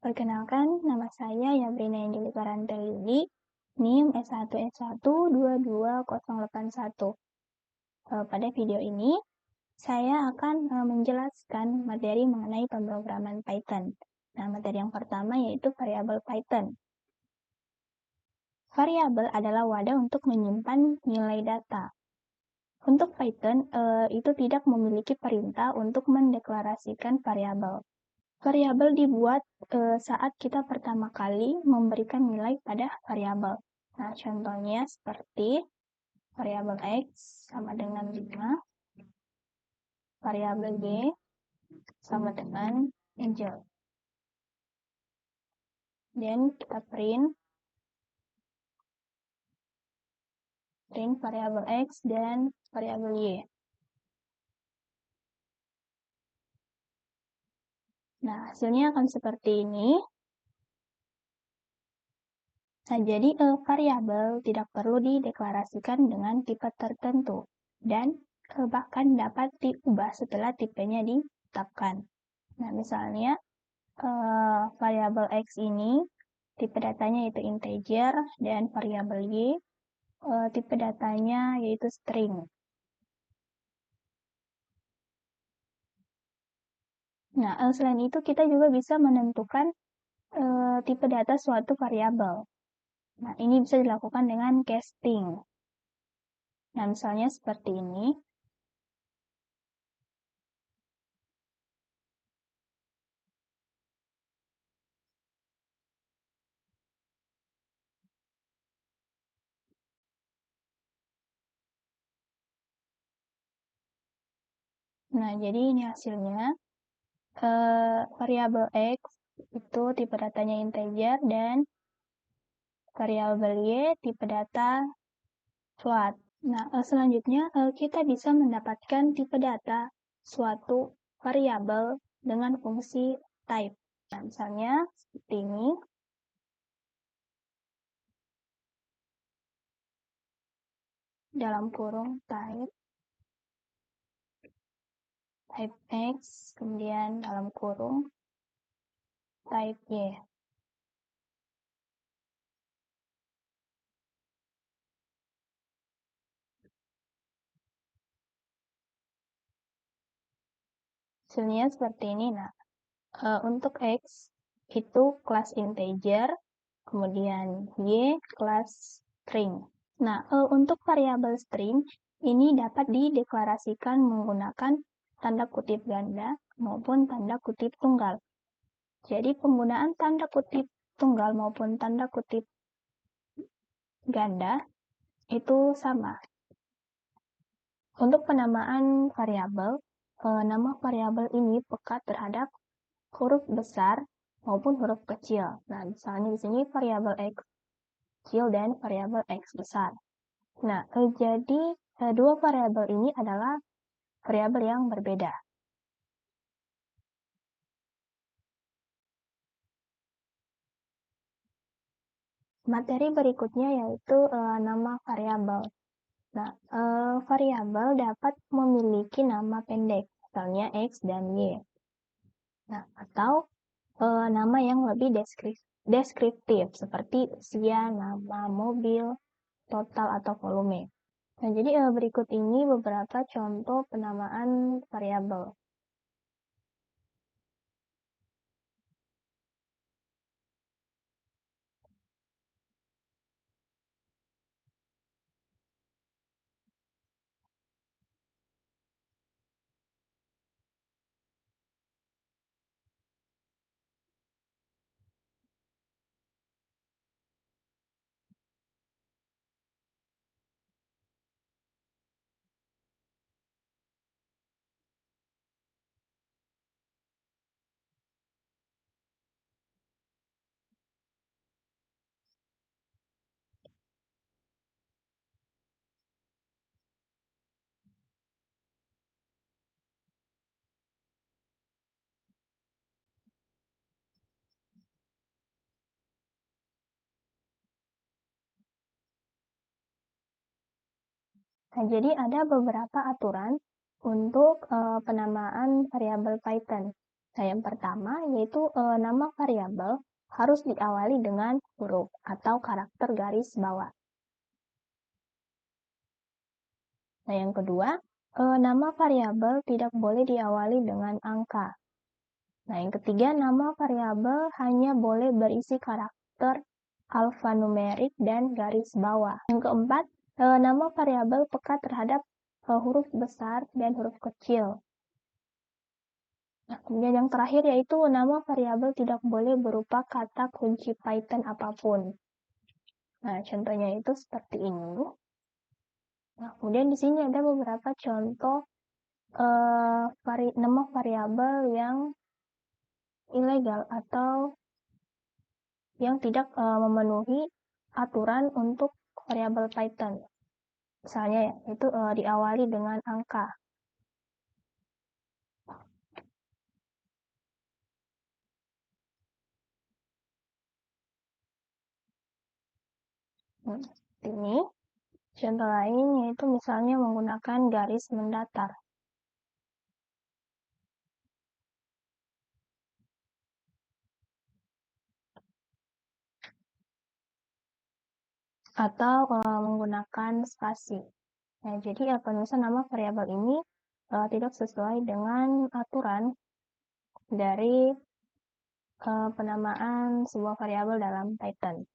Perkenalkan, nama saya Yabrina Indili Parantelili, NIM S1S1222081. Pada video ini, saya akan menjelaskan materi mengenai pemrograman Python. Nah, materi yang pertama yaitu variabel Python. Variabel adalah wadah untuk menyimpan nilai data. Untuk Python, itu tidak memiliki perintah untuk mendeklarasikan variabel. Variabel dibuat saat kita pertama kali memberikan nilai pada variabel. Nah, contohnya seperti variabel X sama dengan 5, variabel Y sama dengan integer. Dan kita print variabel X dan variabel Y. Nah, hasilnya akan seperti ini. Nah, jadi variabel tidak perlu dideklarasikan dengan tipe tertentu dan bahkan dapat diubah setelah tipenya ditetapkan. Nah, misalnya variabel X ini tipe datanya yaitu integer dan variabel Y tipe datanya yaitu string. Nah, selain itu kita juga bisa menentukan tipe data suatu variabel. Nah, ini bisa dilakukan dengan casting. Nah, misalnya seperti ini. Nah, jadi ini hasilnya. Variabel X itu tipe datanya integer dan variabel Y tipe data float. Nah, selanjutnya kita bisa mendapatkan tipe data suatu variabel dengan fungsi type. Nah, misalnya seperti ini. Dalam kurung type X, kemudian dalam kurung type Y. Hasilnya seperti ini. Nah, untuk X itu kelas integer, kemudian Y kelas string. Nah, untuk variabel string ini dapat dideklarasikan menggunakan tanda kutip ganda maupun tanda kutip tunggal. Jadi penggunaan tanda kutip tunggal maupun tanda kutip ganda itu sama. Untuk penamaan variabel, nama variabel ini pekat terhadap huruf besar maupun huruf kecil. Nah, misalnya di sini variabel X kecil dan variabel X besar. Nah, jadi dua variabel ini adalah variabel yang berbeda. Materi berikutnya yaitu nama variabel. Nah, variabel dapat memiliki nama pendek, misalnya X dan Y. Nah, atau nama yang lebih deskriptif, seperti usia, nama mobil, total, atau volume. Nah, jadi berikut ini beberapa contoh penamaan variabel. Nah, jadi ada beberapa aturan untuk penamaan variabel Python. Nah, yang pertama yaitu nama variabel harus diawali dengan huruf atau karakter garis bawah. Nah, yang kedua, nama variabel tidak boleh diawali dengan angka. Nah, yang ketiga, nama variabel hanya boleh berisi karakter alfanumerik dan garis bawah. Yang keempat, nama variabel peka terhadap huruf besar dan huruf kecil. Nah, kemudian yang terakhir yaitu nama variabel tidak boleh berupa kata kunci Python apapun. Nah, contohnya itu seperti ini. Nah, kemudian di sini ada beberapa contoh nama variabel yang ilegal atau yang tidak memenuhi aturan untuk variabel Python. Misalnya ya, itu diawali dengan angka. Ini contoh lain yaitu misalnya menggunakan garis mendatar. Atau menggunakan spasi. Nah, jadi apabila nama variabel ini tidak sesuai dengan aturan dari penamaan sebuah variabel dalam Python.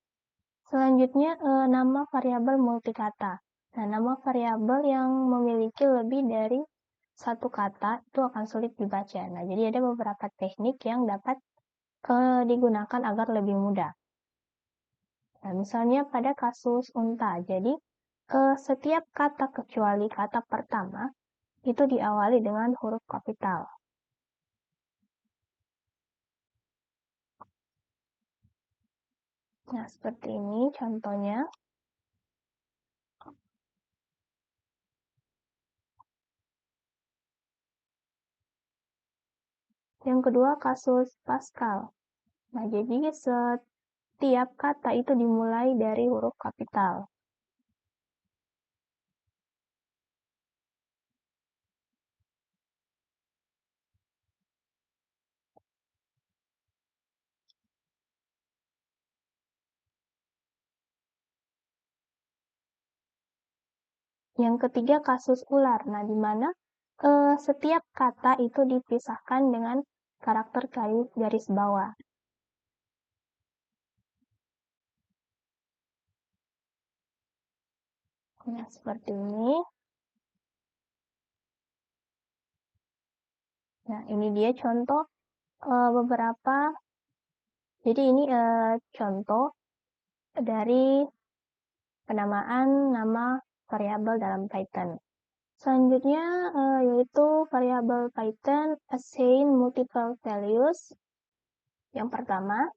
Selanjutnya, nama variabel multikata. Nah, nama variabel yang memiliki lebih dari satu kata itu akan sulit dibaca. Nah, jadi ada beberapa teknik yang dapat digunakan agar lebih mudah. Nah, misalnya pada kasus unta. Jadi, setiap kata kecuali kata pertama itu diawali dengan huruf kapital. Nah, seperti ini contohnya. Yang kedua, kasus Pascal. Nah, jadi setiap kata itu dimulai dari huruf kapital. Yang ketiga, kasus ular. Nah, di mana setiap kata itu dipisahkan dengan karakter garis bawah. Nah, seperti ini. Nah, ini dia contoh beberapa. Jadi ini contoh dari penamaan nama variabel dalam Python. Selanjutnya yaitu variabel Python assign multiple values. Yang pertama,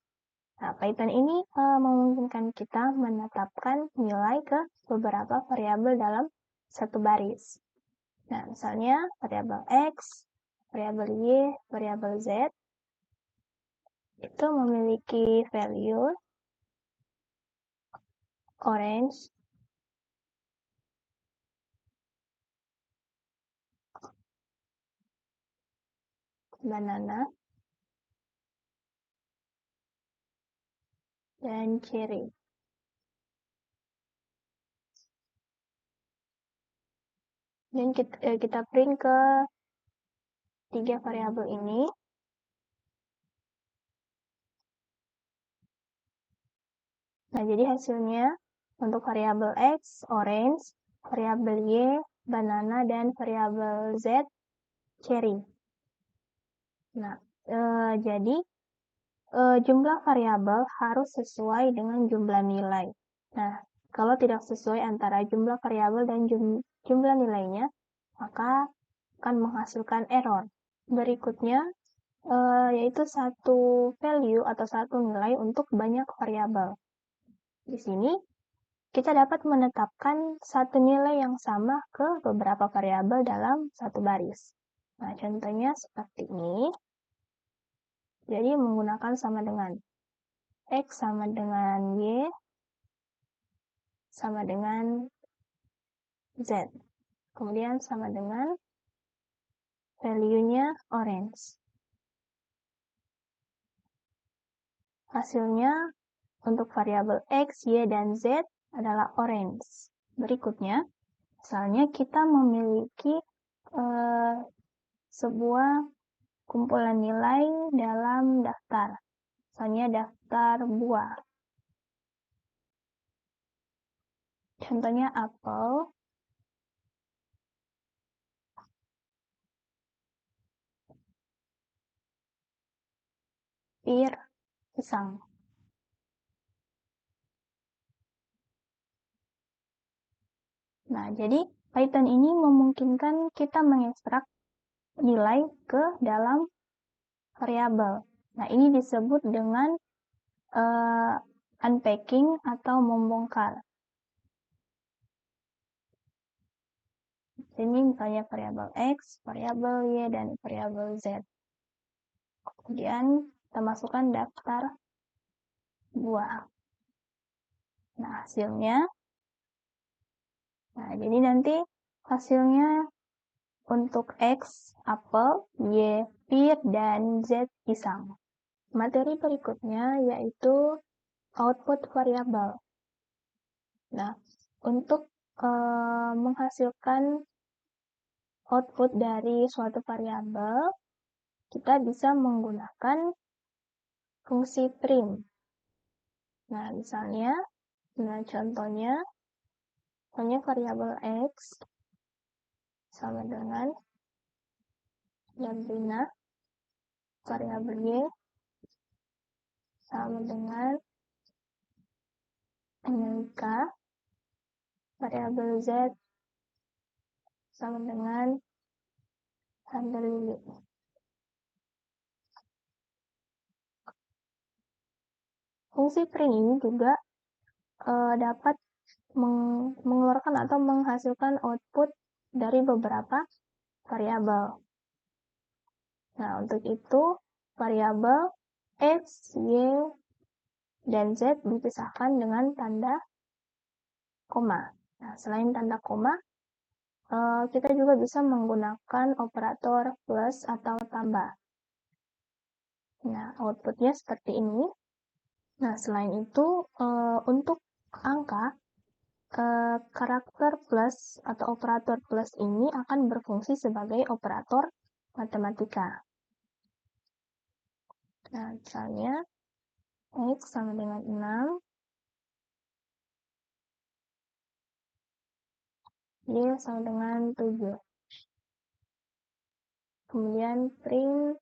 nah, Python ini memungkinkan kita menetapkan nilai ke beberapa variabel dalam satu baris. Nah, misalnya variabel X, variabel Y, variabel Z itu memiliki value orange, banana, dan cherry. Dan kita print ke tiga variabel ini. Nah, jadi hasilnya untuk variabel X, orange, variabel Y, banana, dan variabel Z, cherry. Nah, jadi jumlah variabel harus sesuai dengan jumlah nilai. Nah, kalau tidak sesuai antara jumlah variabel dan jumlah nilainya, maka akan menghasilkan error. Berikutnya, yaitu satu value atau satu nilai untuk banyak variabel. Di sini, kita dapat menetapkan satu nilai yang sama ke beberapa variabel dalam satu baris. Nah, contohnya seperti ini. Jadi, menggunakan sama dengan X sama dengan Y sama dengan Z. Kemudian sama dengan value-nya orange. hasilnya untuk variabel X, Y, dan Z adalah orange. Berikutnya, misalnya kita memiliki sebuah kumpulan nilai dalam daftar. Misalnya daftar buah. Contohnya apel, pir, pisang. Nah, jadi Python ini memungkinkan kita mengekstrak nilai ke dalam variabel. Nah, ini disebut dengan unpacking atau membongkar. Ini misalnya variabel X, variabel Y, dan variabel Z. Kemudian kita masukkan daftar buah. Nah, hasilnya. Nah, jadi nanti hasilnya untuk X, apel, Y, pir, dan Z, pisang. Materi berikutnya yaitu output variabel. Nah, untuk menghasilkan output dari suatu variabel, kita bisa menggunakan fungsi print. Nah, contohnya variabel X sama dengan Sabrina, variabel Y sama dengan Angelika, variabel Z sama dengan Handeli. Fungsi print ini juga dapat mengeluarkan atau menghasilkan output dari beberapa variabel. Nah, untuk itu variabel X, Y, dan Z dipisahkan dengan tanda koma. Nah, selain tanda koma, kita juga bisa menggunakan operator plus atau tambah. Nah, outputnya seperti ini. Nah, selain itu, untuk angka, karakter plus atau operator plus ini akan berfungsi sebagai operator matematika. Nah, misalnya X sama dengan 6, Y sama dengan 7. Kemudian print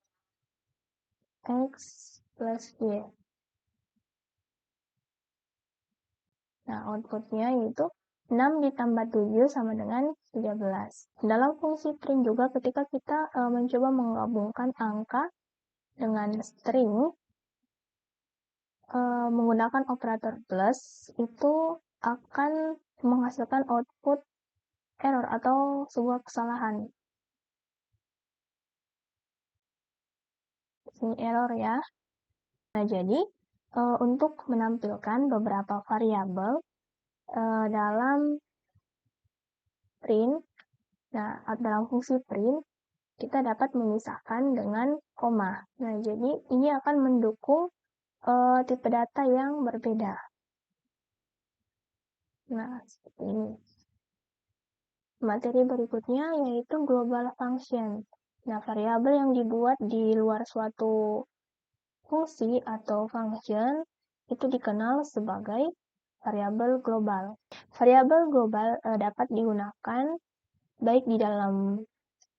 X plus Y. Nah, outputnya yaitu 6 ditambah 7 sama dengan 13. Dalam fungsi print juga ketika kita mencoba menggabungkan angka dengan string, menggunakan operator plus, itu akan menghasilkan output error atau sebuah kesalahan. Ini error ya. Nah, jadi untuk menampilkan beberapa variabel dalam print, nah dalam fungsi print kita dapat memisahkan dengan koma. Nah, jadi ini akan mendukung tipe data yang berbeda. Nah, seperti ini. Materi berikutnya yaitu global function. Nah, variabel yang dibuat di luar suatu fungsi atau function itu dikenal sebagai variabel global. Variabel global dapat digunakan baik di dalam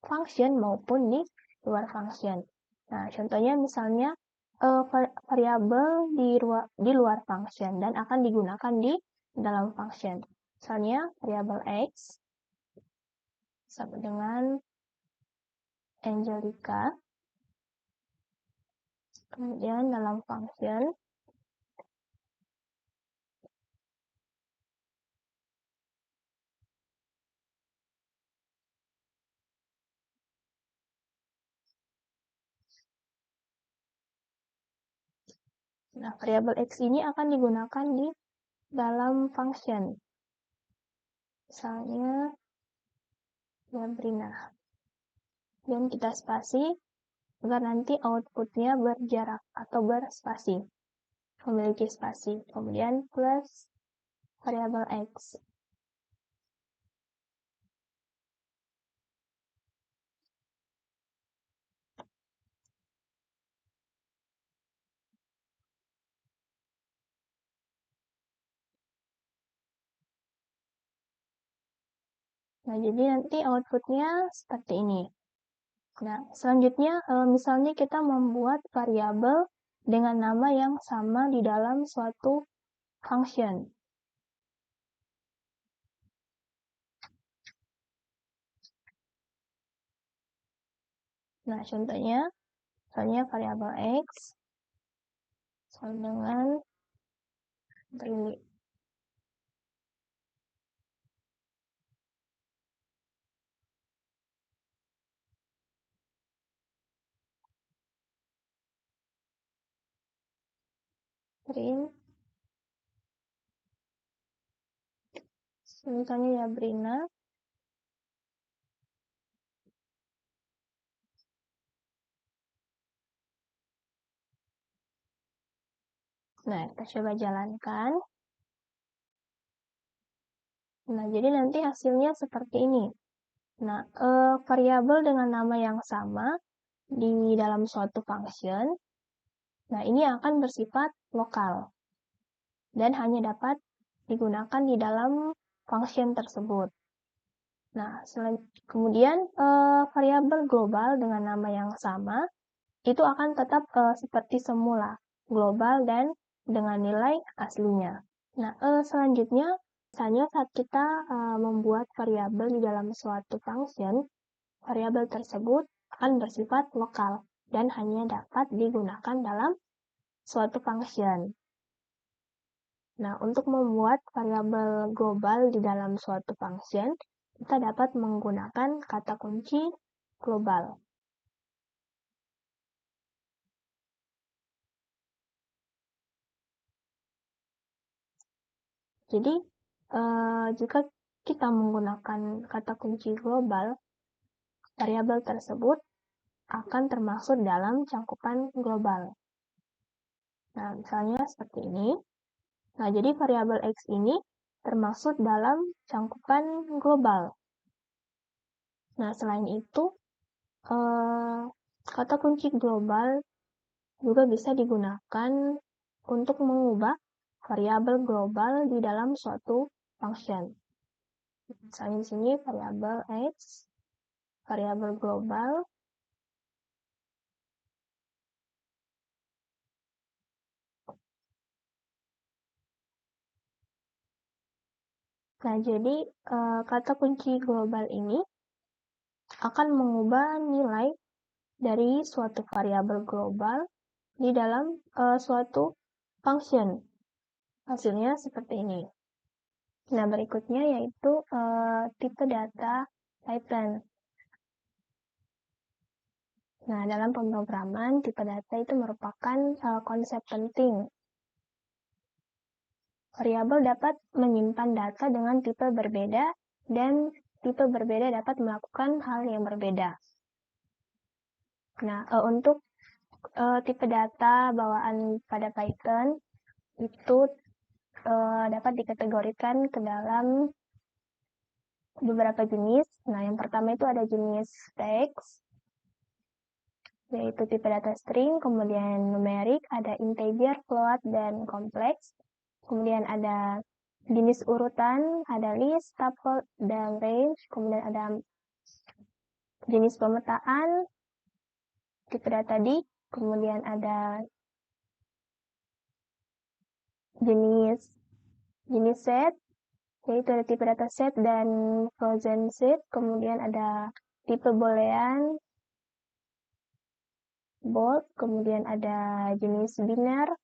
function maupun di luar function. Nah, contohnya misalnya variabel di luar function dan akan digunakan di dalam function. Misalnya variabel X sama dengan Angelika. Kemudian dalam function nah, variabel X ini akan digunakan di dalam function. Misalnya Sabrina. Dan kita spasi agar nanti outputnya berjarak atau berspasi. memiliki spasi, kemudian plus variabel X. Nah, jadi nanti outputnya seperti ini. Nah, selanjutnya misalnya kita membuat variabel dengan nama yang sama di dalam suatu function. Nah, contohnya, misalnya variabel X sama dengan print. Misalnya ya Brina. Nah, kita coba jalankan. Nah, jadi nanti hasilnya seperti ini. Nah, variabel dengan nama yang sama di dalam suatu function, nah ini akan bersifat lokal dan hanya dapat digunakan di dalam function tersebut. Nah, kemudian variabel global dengan nama yang sama itu akan tetap seperti semula, global dan dengan nilai aslinya. Nah, selanjutnya, misalnya saat kita membuat variabel di dalam suatu function, variabel tersebut akan bersifat lokal dan hanya dapat digunakan dalam suatu function. Nah, untuk membuat variabel global di dalam suatu function, kita dapat menggunakan kata kunci global. Jadi, jika kita menggunakan kata kunci global, variabel tersebut akan termasuk dalam cakupan global. Nah, misalnya seperti ini. Nah, jadi variabel X ini termasuk dalam cakupan global. Nah, selain itu, kata kunci global juga bisa digunakan untuk mengubah variabel global di dalam suatu function. Misalnya di sini variabel X, variabel global. Nah, jadi kata kunci global ini akan mengubah nilai dari suatu variabel global di dalam suatu function. Hasilnya seperti ini. Nah, berikutnya yaitu tipe data Python. Nah, dalam pemrograman, tipe data itu merupakan konsep penting. Variabel dapat menyimpan data dengan tipe berbeda dan tipe berbeda dapat melakukan hal yang berbeda. Nah, untuk tipe data bawaan pada Python itu dapat dikategorikan ke dalam beberapa jenis. Nah, yang pertama itu ada jenis text, yaitu tipe data string, kemudian numerik, ada integer, float, dan kompleks. Kemudian ada jenis urutan, ada list, tuple, dan range. Kemudian ada jenis pemetaan, tipe data dict. Kemudian ada jenis set, yaitu ada tipe data set dan frozen set. Kemudian ada tipe boolean, bold, kemudian ada jenis biner.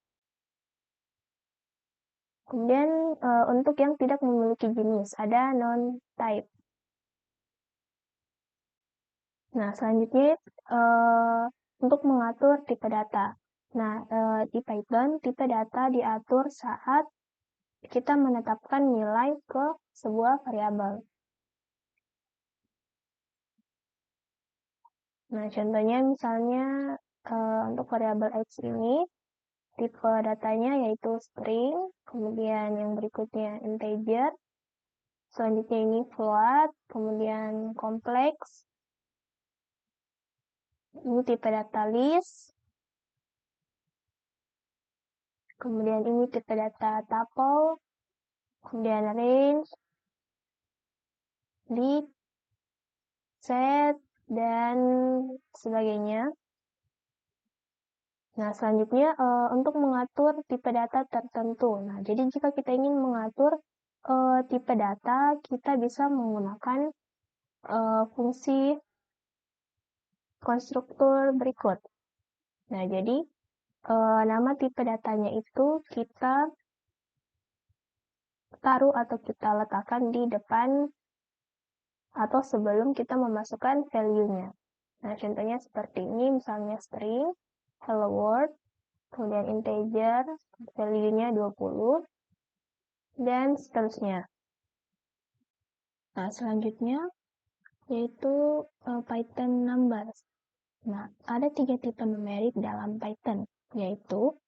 Kemudian untuk yang tidak memiliki jenis, ada non-type. Nah, selanjutnya untuk mengatur tipe data. Nah, di Python, tipe data diatur saat kita menetapkan nilai ke sebuah variabel. Nah, contohnya misalnya untuk variabel X ini, tipe datanya yaitu string, kemudian yang berikutnya integer, selanjutnya ini float, kemudian kompleks, ini tipe data list, kemudian ini tipe data tuple, kemudian range, list, set, dan sebagainya. Nah, selanjutnya untuk mengatur tipe data tertentu. Nah, jadi jika kita ingin mengatur tipe data, kita bisa menggunakan fungsi konstruktor berikut. Nah, jadi nama tipe datanya itu kita taruh atau kita letakkan di depan atau sebelum kita memasukkan value-nya. Nah, contohnya seperti ini, misalnya string, hello world, kemudian integer, value-nya 20, dan seterusnya. Nah, selanjutnya yaitu Python numbers. Nah, ada 3 tipe numerik dalam Python, yaitu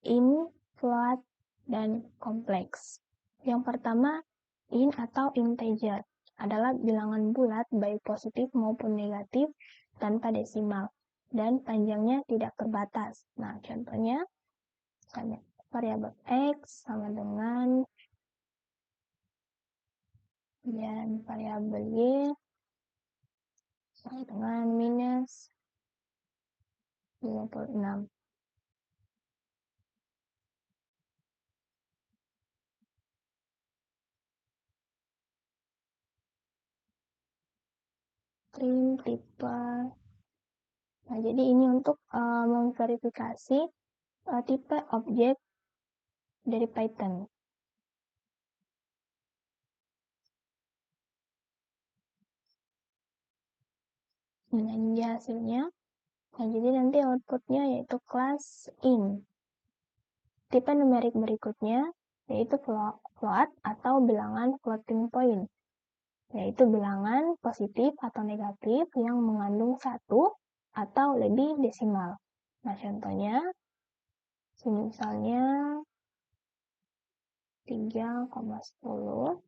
int, float, dan kompleks. Yang pertama, int atau integer adalah bilangan bulat baik positif maupun negatif tanpa desimal dan panjangnya tidak terbatas. Nah, contohnya misalnya variabel x sama dengan dan variabel y sama dengan minus 56. String tipe. Nah, jadi ini untuk memverifikasi tipe objek dari Python. Nah, ini hasilnya. Nah, jadi nanti outputnya yaitu kelas int. Tipe numerik berikutnya yaitu float atau bilangan floating point, yaitu bilangan positif atau negatif yang mengandung 1 atau lebih desimal. Nah, contohnya sini misalnya 3,10,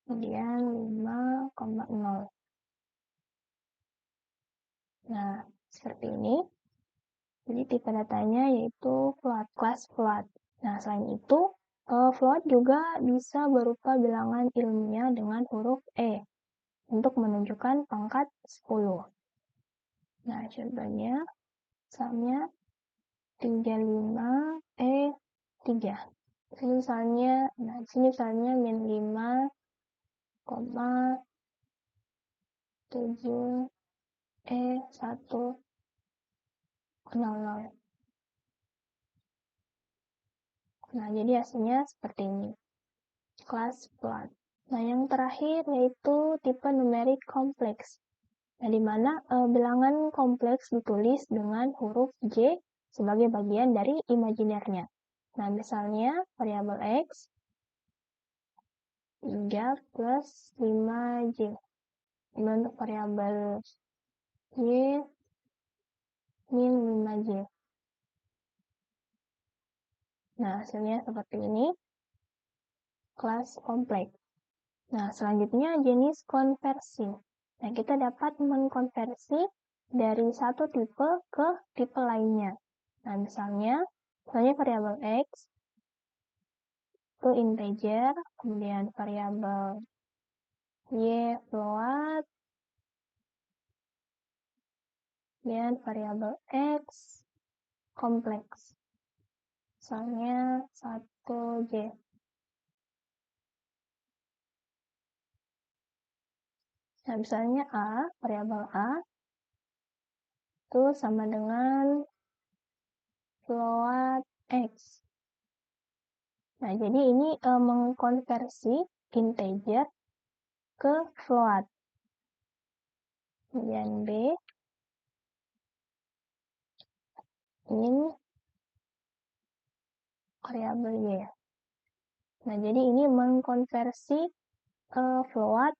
kemudian 5,0. Nah, seperti ini. Jadi tipe datanya yaitu float, kelas float. Nah, selain itu, float juga bisa berupa bilangan ilmiah dengan huruf E untuk menunjukkan pangkat 10. Nah, contohnya misalnya 35E3. Sini misalnya, sini misalnya min 5,7E100. Nah, jadi hasilnya seperti ini. Kelas float. Nah, yang terakhir yaitu tipe numerik kompleks. Nah, di mana bilangan kompleks ditulis dengan huruf J sebagai bagian dari imajinernya. Nah, misalnya variabel X 3 plus 5J. Kemudian untuk variabel Y min 5J. Nah, hasilnya seperti ini. Kelas kompleks. Nah, selanjutnya jenis konversi. Nah, kita dapat mengkonversi dari satu tipe ke tipe lainnya. Nah, misalnya variabel X ke integer, kemudian variabel Y float, dan variabel X kompleks. Misalnya 1J. Nah, misalnya variabel A itu sama dengan float X. Nah, jadi ini mengkonversi integer ke float. Kemudian B ini variabel Y. Nah, jadi ini mengkonversi float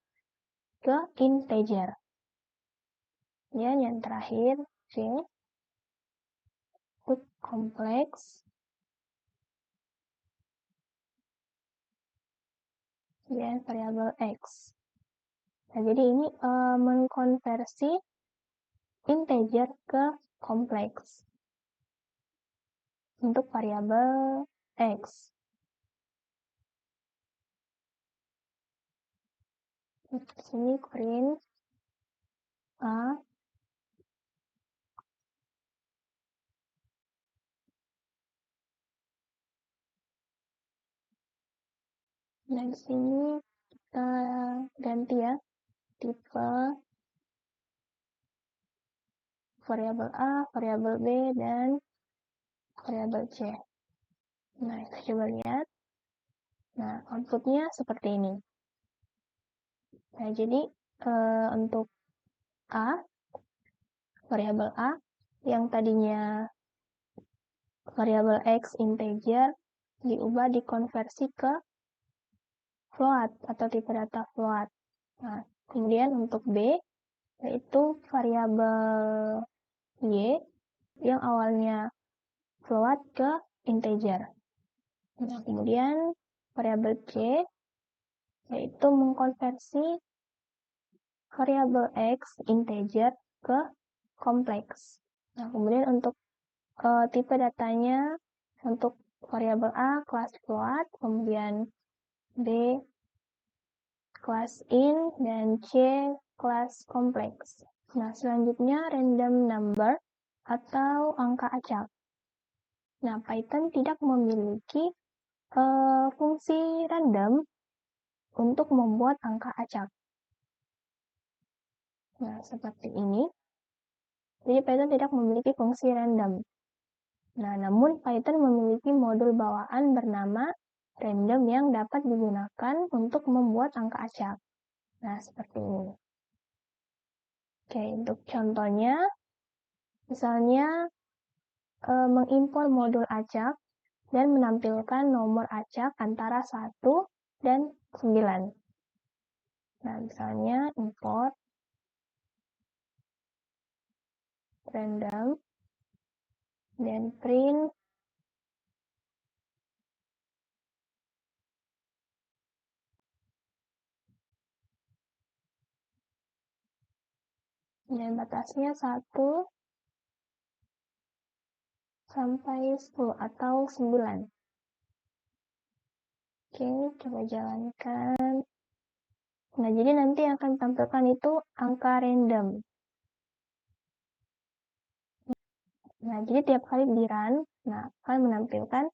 ke integer. Dan yang terakhir C kompleks, dan variabel X. Nah, jadi ini mengkonversi integer ke kompleks untuk variabel X. Di sini print A dan di sini kita ganti ya tipe variabel A, variabel B, dan variabel C. Nah, kita coba lihat. Nah, outputnya seperti ini. Nah, jadi untuk A, variabel A, yang tadinya variabel X integer, diubah dikonversi ke float atau tipe data float. Nah, kemudian untuk B, yaitu variabel Y, yang awalnya float ke integer. Nah, kemudian variabel C, yaitu mengkonversi variabel X integer ke kompleks. Nah, kemudian untuk tipe datanya, untuk variabel A kelas float, kemudian B kelas int, dan C kelas kompleks. Nah, selanjutnya random number atau angka acak. Nah, Python tidak memiliki fungsi random untuk membuat angka acak. Nah, seperti ini. Jadi Python tidak memiliki fungsi random. Nah, namun Python memiliki modul bawaan bernama random yang dapat digunakan untuk membuat angka acak. Nah, seperti ini. Oke, untuk contohnya, misalnya mengimpor modul acak dan menampilkan nomor acak antara 1 dan 9. Nah, misalnya import random dan print dan batasnya 1 sampai 10 atau 9. Oke, coba jalankan. Nah, jadi nanti yang akan ditampilkan itu angka random. Nah, jadi tiap kali di run, nah, akan menampilkan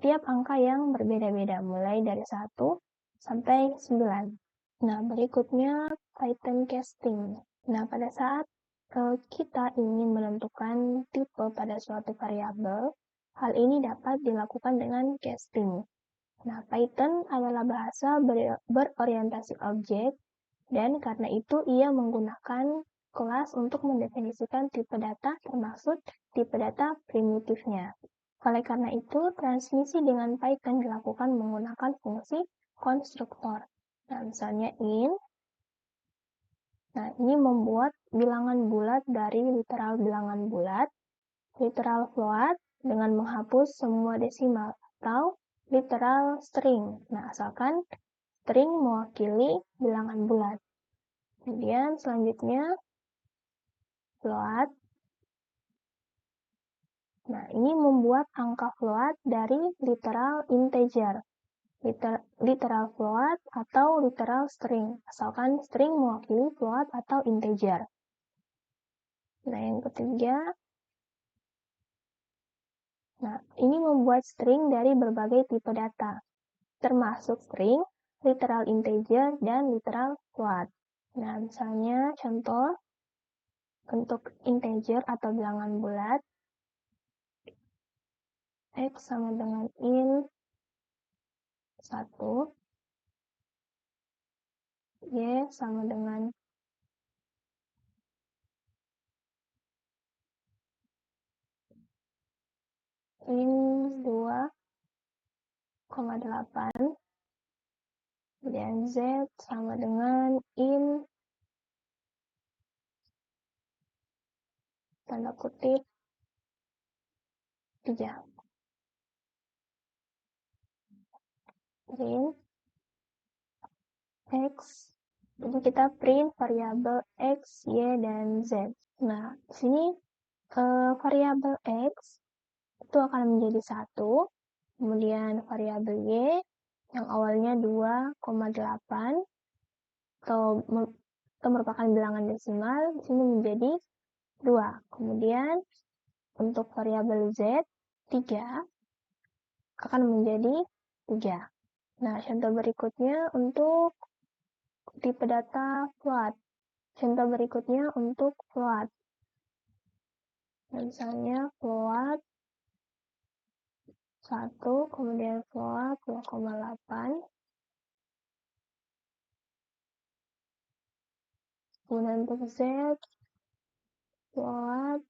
tiap angka yang berbeda-beda, mulai dari 1 sampai 9. Nah, berikutnya Python casting. Nah, pada saat kita ingin menentukan tipe pada suatu variabel, hal ini dapat dilakukan dengan casting. Nah, Python adalah bahasa berorientasi objek, dan karena itu ia menggunakan kelas untuk mendefinisikan tipe data termasuk tipe data primitifnya. Oleh karena itu, transmisi dengan Python dilakukan menggunakan fungsi konstruktor. Nah, misalnya int. Nah, ini membuat bilangan bulat dari literal bilangan bulat, literal float dengan menghapus semua desimal, atau literal string. Nah, asalkan string mewakili bilangan bulat. Kemudian selanjutnya float. Nah, ini membuat angka float dari literal integer, literal float atau literal string, asalkan string mewakili float atau integer. Nah, yang ketiga, nah, ini membuat string dari berbagai tipe data, termasuk string, literal integer, dan literal float. Nah, misalnya contoh untuk integer atau bilangan bulat, X sama dengan int 1, Y sama dengan int 2,8, dan Z sama dengan int tanda kutip 3. Print X. Jadi kita print variabel X, Y, dan Z. Nah, di sini variabel X itu akan menjadi 1, kemudian variabel Y yang awalnya 2,8 atau merupakan bilangan desimal, di sini menjadi 2. Kemudian untuk variabel Z 3 akan menjadi 3. Nah, contoh berikutnya untuk tipe data float. Contoh berikutnya untuk float. Nah, misalnya float 1, kemudian float 2,8. Kemudian untuk Z, float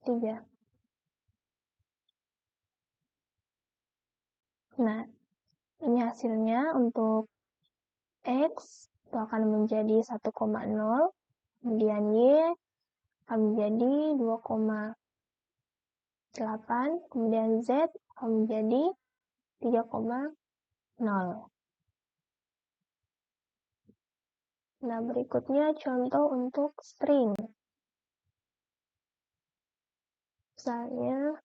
3. Nah, ini hasilnya untuk X itu akan menjadi 1,0, kemudian Y akan menjadi 2,8, kemudian Z akan menjadi 3,0. Nah, berikutnya contoh untuk string. Misalnya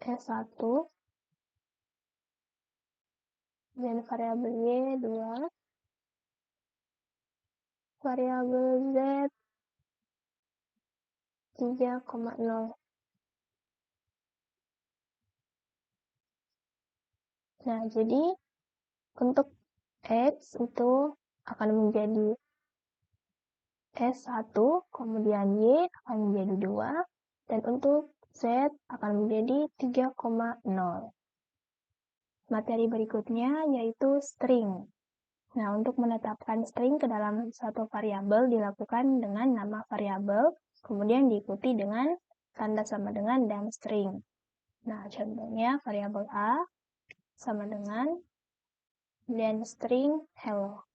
S1, dan variabel Y 2, variabel Z 3,0. Nah, jadi untuk X itu akan menjadi S1, kemudian Y akan menjadi 2, dan untuk Z akan menjadi 3,0. Materi berikutnya yaitu string. Nah, untuk menetapkan string ke dalam satu variabel dilakukan dengan nama variabel, kemudian diikuti dengan tanda sama dengan dan string. Nah, contohnya variabel A sama dengan dan string hello.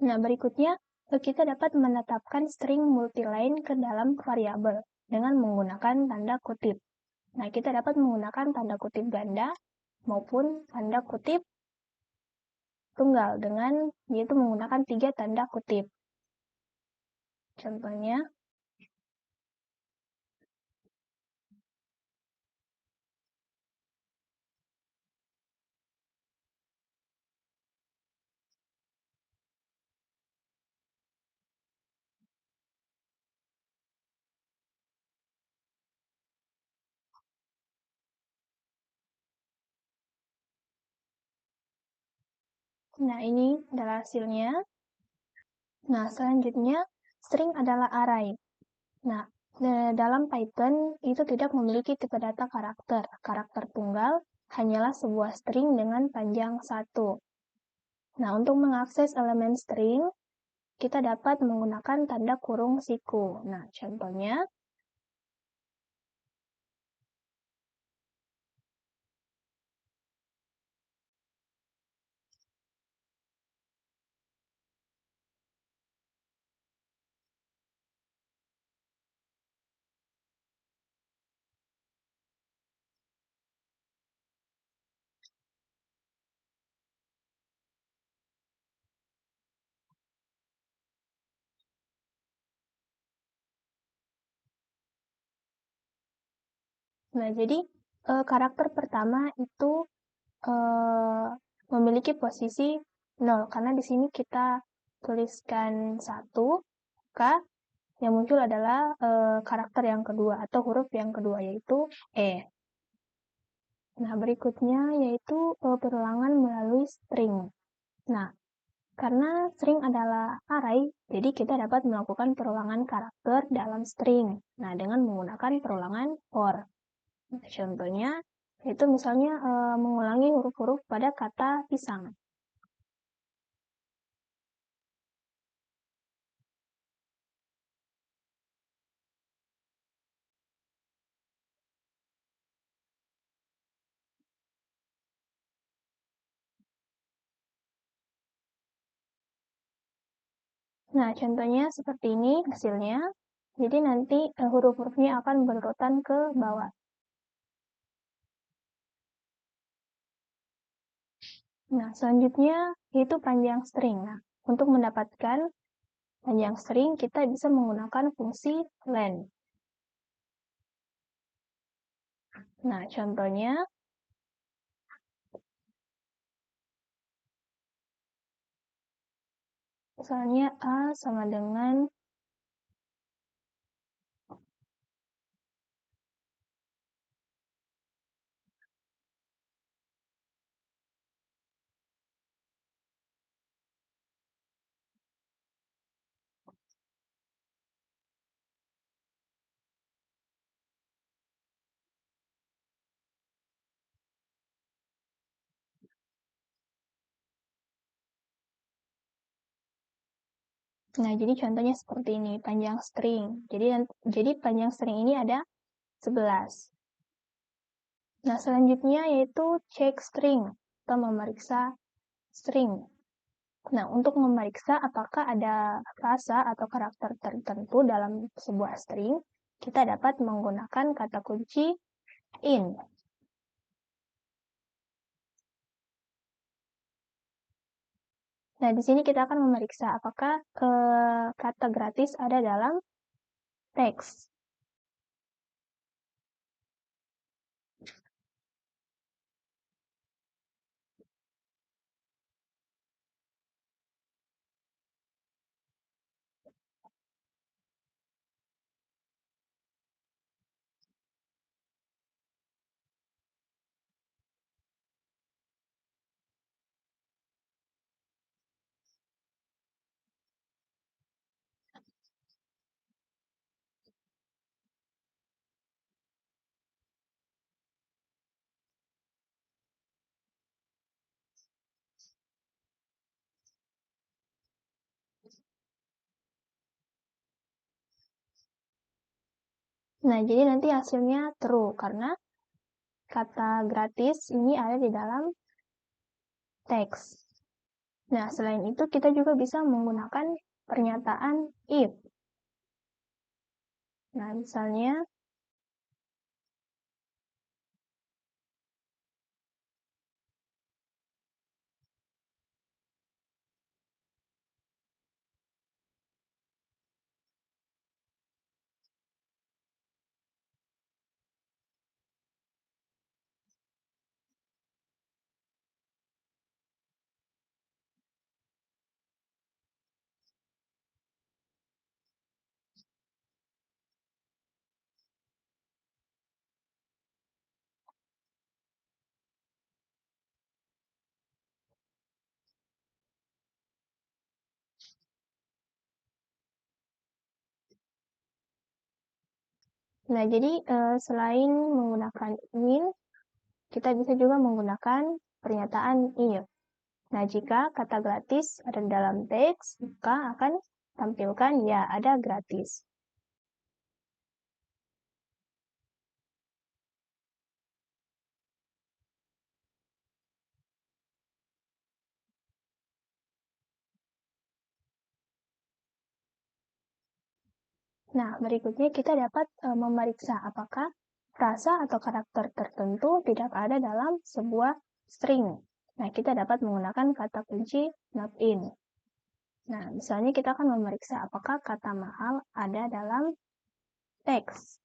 Nah, berikutnya kita dapat menetapkan string multiline ke dalam variabel dengan menggunakan tanda kutip. Nah, kita dapat menggunakan tanda kutip ganda maupun tanda kutip tunggal dengan yaitu menggunakan 3 tanda kutip. Contohnya, nah ini adalah hasilnya. Nah, selanjutnya string adalah array. Nah, dalam Python itu tidak memiliki tipe data karakter. Karakter tunggal hanyalah sebuah string dengan panjang 1. Nah, untuk mengakses elemen string, kita dapat menggunakan tanda kurung siku. Nah, contohnya, nah jadi karakter pertama itu memiliki posisi 0, karena di sini kita tuliskan 1, maka yang muncul adalah karakter yang kedua atau huruf yang kedua, yaitu E. Nah, berikutnya yaitu perulangan melalui string. Nah, karena string adalah array, jadi kita dapat melakukan perulangan karakter dalam string. Nah, dengan menggunakan perulangan for. Nah, contohnya, yaitu misalnya mengulangi huruf-huruf pada kata pisang. Nah, contohnya seperti ini hasilnya. Jadi nanti huruf-hurufnya akan berurutan ke bawah. Nah, selanjutnya yaitu panjang string. Nah, untuk mendapatkan panjang string, kita bisa menggunakan fungsi len. Nah, contohnya, misalnya A sama dengan Nah, jadi contohnya seperti ini, panjang string. Jadi panjang string ini ada 11. Nah, selanjutnya yaitu check string atau memeriksa string. Nah, untuk memeriksa apakah ada frasa atau karakter tertentu dalam sebuah string, kita dapat menggunakan kata kunci in. Nah, di sini kita akan memeriksa apakah kata gratis ada dalam teks. Nah, jadi nanti hasilnya true karena kata gratis ini ada di dalam teks. Nah, selain itu kita juga bisa menggunakan pernyataan if. Nah, misalnya, nah jadi selain menggunakan in, kita bisa juga menggunakan pernyataan if. Nah, jika kata gratis ada dalam teks, maka akan tampilkan ya ada gratis. Nah, berikutnya kita dapat memeriksa apakah frasa atau karakter tertentu tidak ada dalam sebuah string. Nah, kita dapat menggunakan kata kunci not in. Nah, misalnya kita akan memeriksa apakah kata mahal ada dalam teks.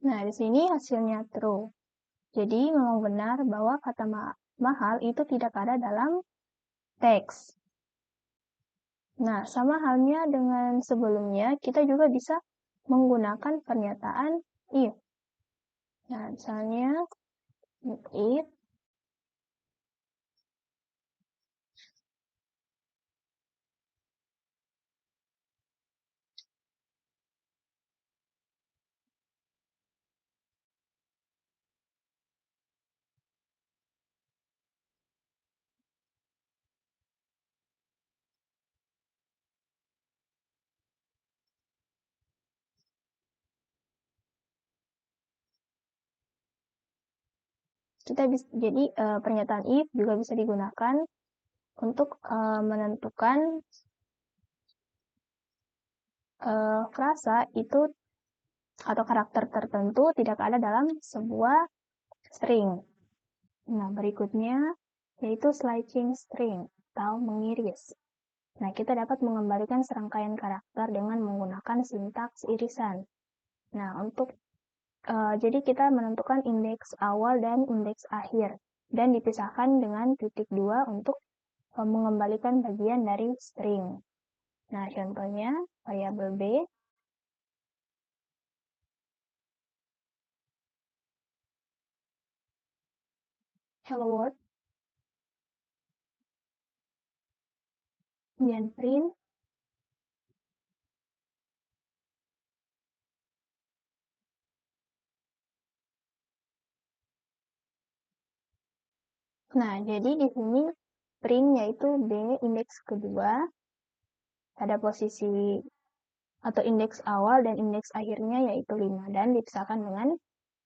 Nah, di sini hasilnya true. Jadi memang benar bahwa kata mahal itu tidak ada dalam teks. Nah, sama halnya dengan sebelumnya, kita juga bisa menggunakan pernyataan if. Nah, misalnya if Jadi pernyataan if juga bisa digunakan untuk menentukan frasa itu atau karakter tertentu tidak ada dalam sebuah string. Nah, berikutnya yaitu slicing string atau mengiris. Nah, kita dapat mengembalikan serangkaian karakter dengan menggunakan sintaks irisan. Nah, jadi kita menentukan indeks awal dan indeks akhir dan dipisahkan dengan titik 2 untuk mengembalikan bagian dari string. Nah, contohnya variabel B. Hello world. Kemudian print. Nah, jadi di sini print yaitu D indeks kedua pada posisi atau indeks awal dan indeks akhirnya yaitu 5 dan dipisahkan dengan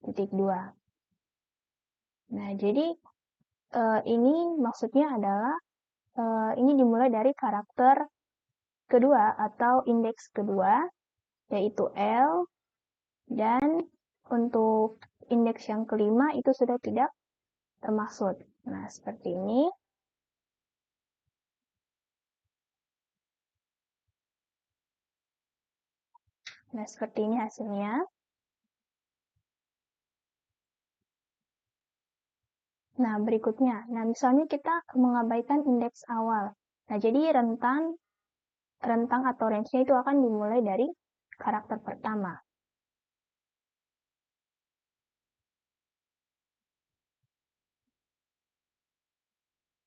titik 2. Nah, jadi ini maksudnya adalah ini dimulai dari karakter kedua atau indeks kedua yaitu L, dan untuk indeks yang kelima itu sudah tidak termaksud. Nah, seperti ini. Nah, seperti ini hasilnya. Nah, berikutnya. Nah, misalnya kita mengabaikan indeks awal. Nah, jadi rentang atau range-nya itu akan dimulai dari karakter pertama.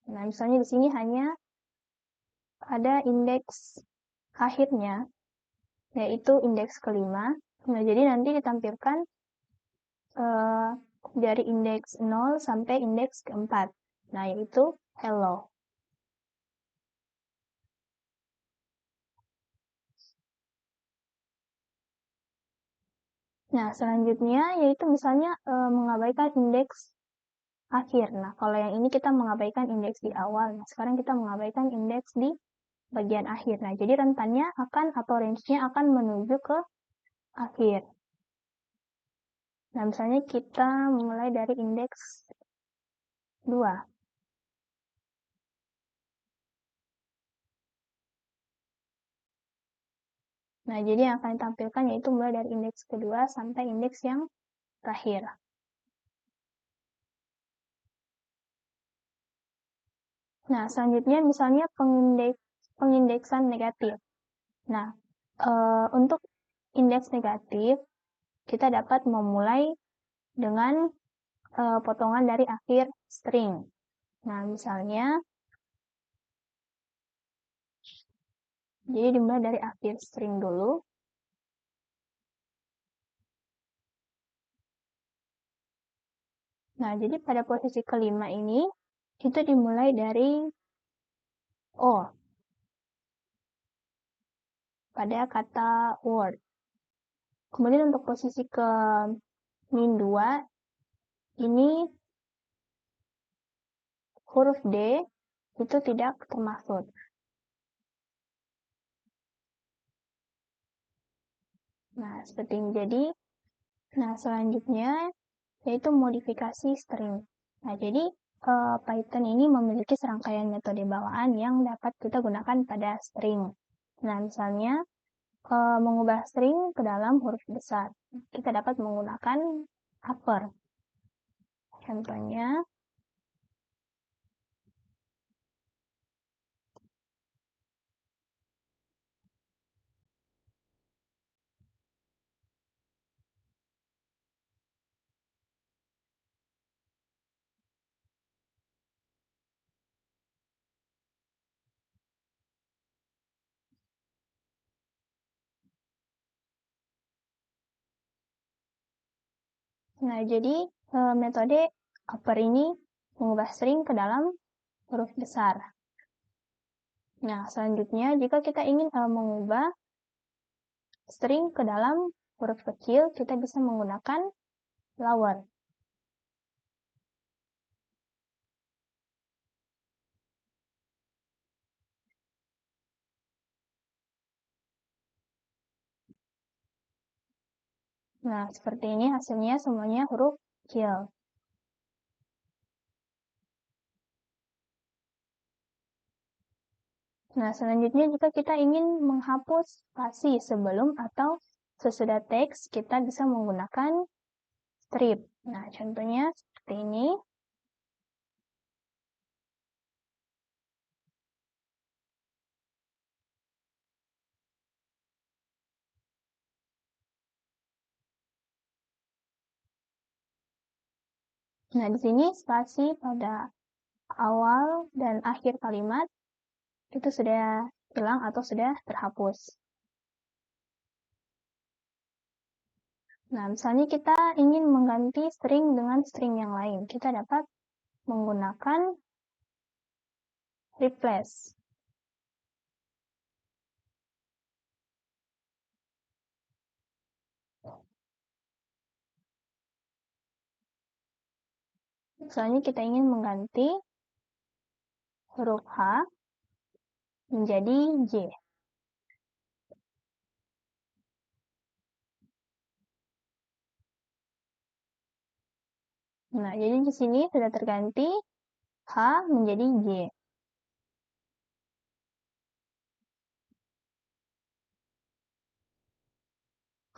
Nah, misalnya di sini hanya ada indeks akhirnya, yaitu indeks kelima. Nah, jadi nanti ditampilkan dari indeks 0 sampai indeks keempat. Nah, yaitu hello. Nah, selanjutnya yaitu misalnya mengabaikan indeks akhir. Nah, kalau yang ini kita mengabaikan indeks di awal. Nah, sekarang kita mengabaikan indeks di bagian akhir. Nah, jadi rentannya akan atau range-nya akan menuju ke akhir. Nah, misalnya kita mulai dari indeks 2. Nah, jadi yang akan ditampilkan yaitu mulai dari indeks kedua sampai indeks yang terakhir. Nah, selanjutnya misalnya pengindeksan negatif. Nah, untuk indeks negatif, kita dapat memulai dengan potongan dari akhir string. Nah, misalnya, jadi dimulai dari akhir string dulu. Nah, jadi pada posisi kelima ini, itu dimulai dari O pada kata word. Kemudian untuk posisi ke min 2, ini huruf D itu tidak termaksud. Nah, seperti ini. Jadi, nah selanjutnya yaitu modifikasi string. Nah, jadi Python ini memiliki serangkaian metode bawaan yang dapat kita gunakan pada string. Nah, misalnya mengubah string ke dalam huruf besar. Kita dapat menggunakan upper. Contohnya, nah jadi metode upper ini mengubah string ke dalam huruf besar. Nah, selanjutnya jika kita ingin mengubah string ke dalam huruf kecil, kita bisa menggunakan lower. Nah, seperti ini hasilnya semuanya huruf kecil. Nah, selanjutnya jika kita ingin menghapus spasi sebelum atau sesudah teks, kita bisa menggunakan strip. Nah, contohnya seperti ini. Nah, di sini spasi pada awal dan akhir kalimat itu sudah hilang atau sudah terhapus. Nah, misalnya kita ingin mengganti string dengan string yang lain, kita dapat menggunakan replace. Misalnya kita ingin mengganti huruf H menjadi J. Nah, jadi di sini sudah terganti H menjadi J.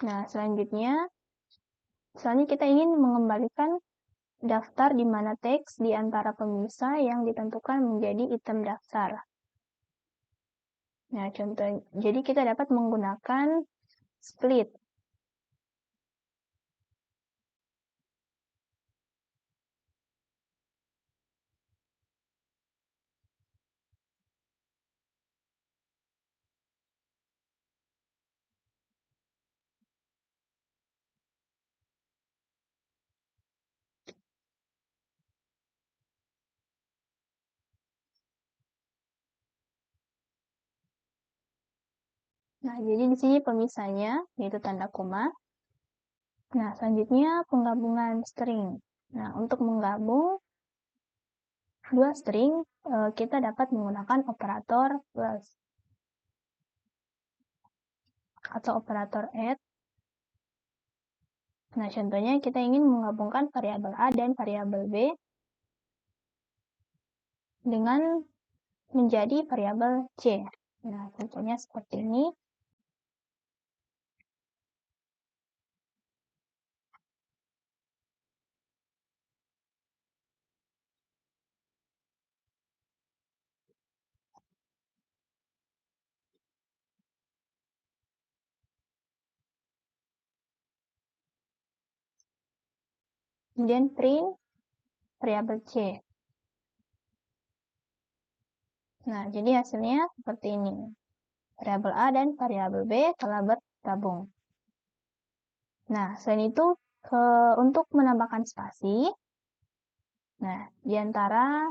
Nah, selanjutnya, misalnya kita ingin mengembalikan daftar di mana teks di antara pemisah yang ditentukan menjadi item daftar. Nah, contoh, jadi kita dapat menggunakan split. Nah, jadi di sini pemisahnya, yaitu tanda koma. Nah, selanjutnya penggabungan string. Nah, untuk menggabung dua string, kita dapat menggunakan operator plus atau operator add. Nah, contohnya kita ingin menggabungkan variabel A dan variabel B dengan menjadi variabel C. Nah, contohnya seperti ini. Kemudian print variabel C. Nah, jadi hasilnya seperti ini. Variabel A dan variabel B telah bergabung. Nah, selain itu, untuk menambahkan spasi, nah, di antara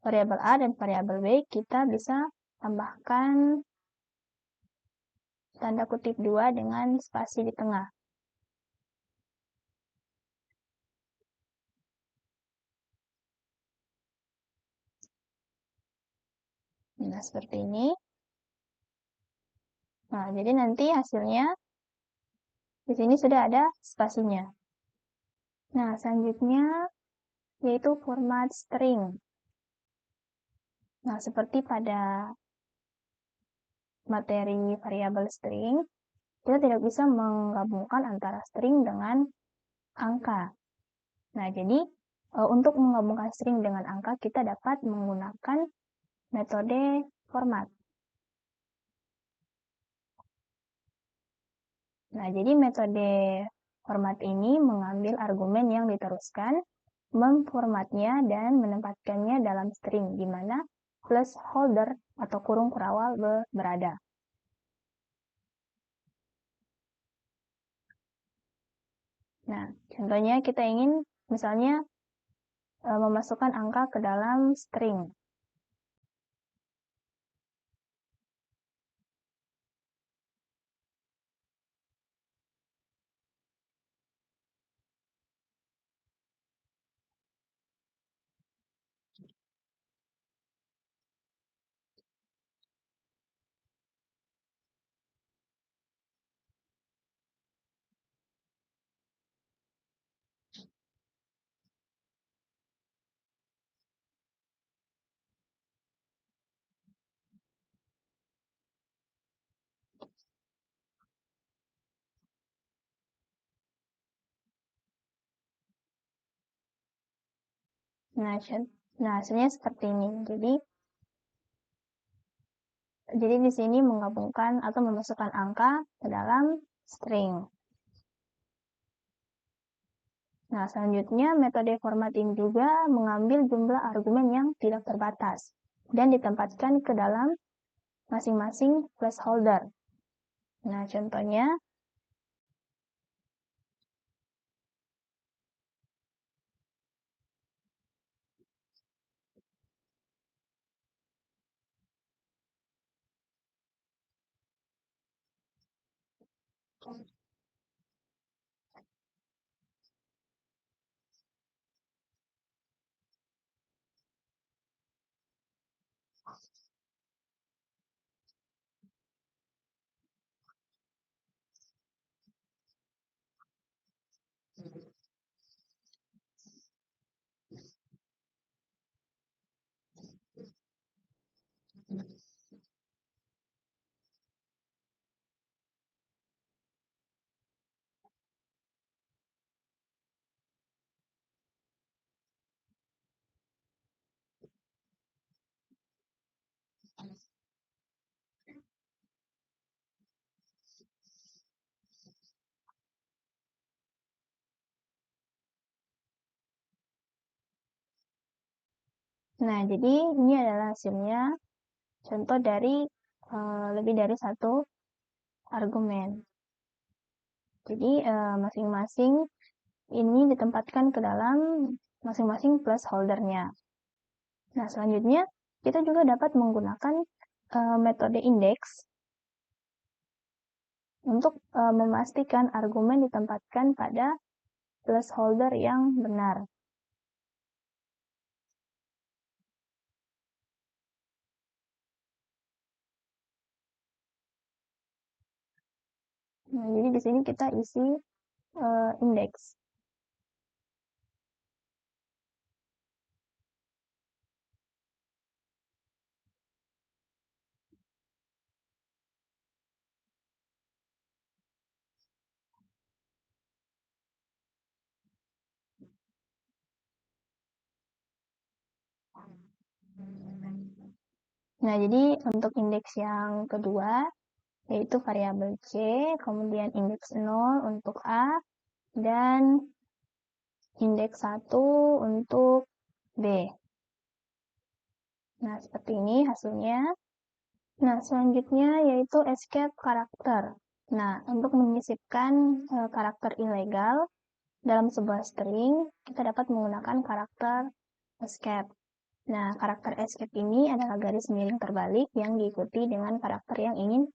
variabel A dan variabel B, kita bisa tambahkan tanda kutip 2 dengan spasi di tengah. Nah, seperti ini. Nah, jadi nanti hasilnya di sini sudah ada spasinya. Nah, selanjutnya yaitu format string. Nah, seperti pada materi variabel string, kita tidak bisa menggabungkan antara string dengan angka. Nah, jadi untuk menggabungkan string dengan angka, kita dapat menggunakan metode format. Nah, jadi metode format ini mengambil argumen yang diteruskan, memformatnya, dan menempatkannya dalam string, di mana placeholder atau kurung kurawal berada. Nah, contohnya kita ingin misalnya memasukkan angka ke dalam string. Nah, hasilnya seperti ini. Jadi di sini menggabungkan atau memasukkan angka ke dalam string. Nah, selanjutnya metode formatting juga mengambil jumlah argumen yang tidak terbatas dan ditempatkan ke dalam masing-masing placeholder. Nah, contohnya, nah jadi ini adalah hasilnya contoh dari lebih dari satu argumen. Jadi masing-masing ini ditempatkan ke dalam masing-masing placeholder-nya. Nah, selanjutnya kita juga dapat menggunakan metode indeks untuk memastikan argumen ditempatkan pada placeholder yang benar. Nah, jadi di sini kita isi indeks. Nah, jadi untuk indeks yang kedua, yaitu variabel C, kemudian indeks 0 untuk A, dan indeks 1 untuk B. Nah, seperti ini hasilnya. Nah, selanjutnya yaitu escape karakter. Nah, untuk menyisipkan karakter ilegal dalam sebuah string, kita dapat menggunakan karakter escape. Nah, karakter escape ini adalah garis miring terbalik yang diikuti dengan karakter yang ingin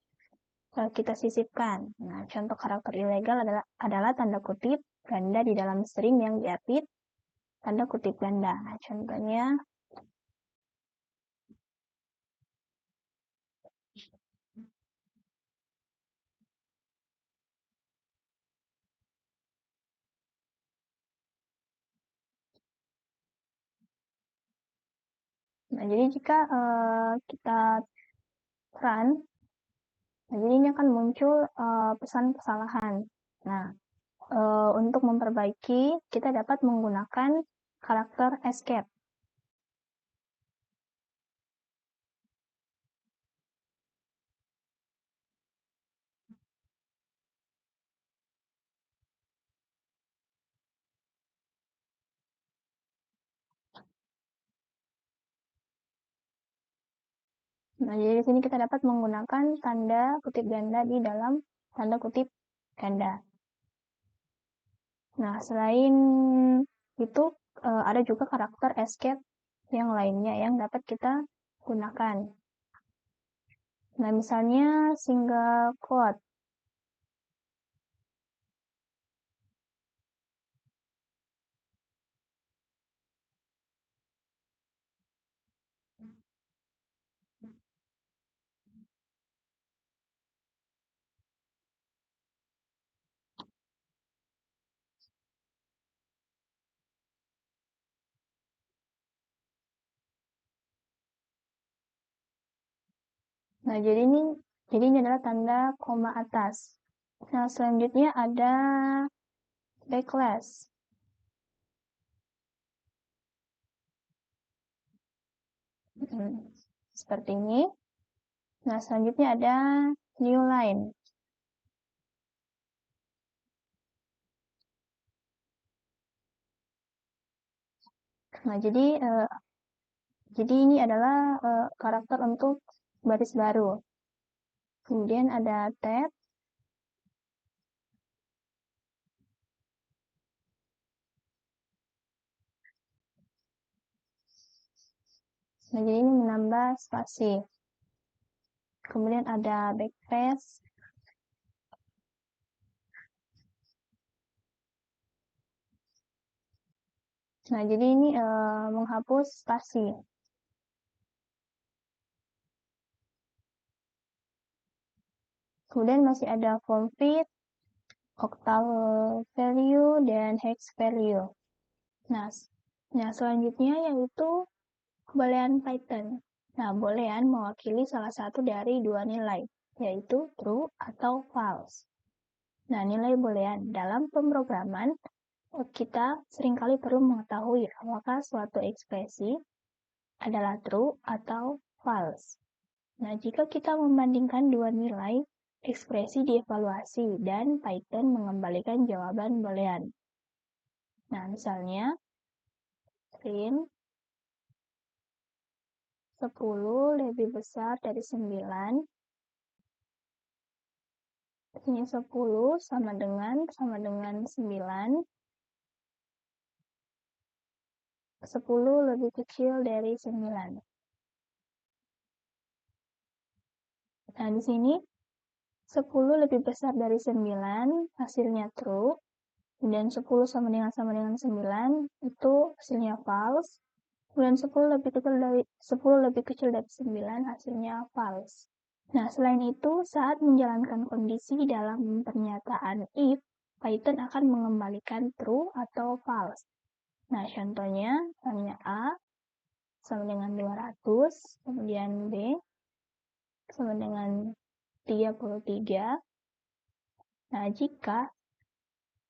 kita sisipkan. Nah, contoh karakter ilegal adalah tanda kutip ganda di dalam string yang diapit tanda kutip ganda. Nah, contohnya, nah jadi jika kita run, nah jadi ini akan muncul pesan kesalahan. Nah, untuk memperbaiki, kita dapat menggunakan karakter escape. Nah, jadi di sini kita dapat menggunakan tanda kutip ganda di dalam tanda kutip ganda. Nah, selain itu, ada juga karakter escape yang lainnya yang dapat kita gunakan. Nah, misalnya single quote. Nah, jadi ini adalah tanda koma atas. Nah, selanjutnya ada backlash. Seperti ini. Nah, selanjutnya ada new line. Nah, jadi ini adalah karakter untuk baris baru. Kemudian ada tab. Nah, jadi ini menambah spasi. Kemudian ada backslash. Nah, jadi ini menghapus spasi. Kemudian masih ada form fit, octal value, dan hex value. Nah, selanjutnya yaitu boolean Python. Nah, boolean mewakili salah satu dari dua nilai, yaitu true atau false. Nah, nilai boolean dalam pemrograman, kita seringkali perlu mengetahui apakah suatu ekspresi adalah true atau false. Nah, jika kita membandingkan dua nilai, ekspresi dievaluasi dan Python mengembalikan jawaban boolean. Nah, misalnya print 10 lebih besar dari 9. Ini 10 sama dengan 9. 10 lebih kecil dari 9. Nah, di sini 10 lebih besar dari 9 hasilnya true. Dan 10 sama dengan 9 itu hasilnya false. Kemudian 10 lebih kecil dari 9 hasilnya false. Nah, selain itu, saat menjalankan kondisi dalam pernyataan if, Python akan mengembalikan true atau false. Nah, contohnya, misalnya A sama dengan 200, kemudian B sama dengan 33. Nah, jika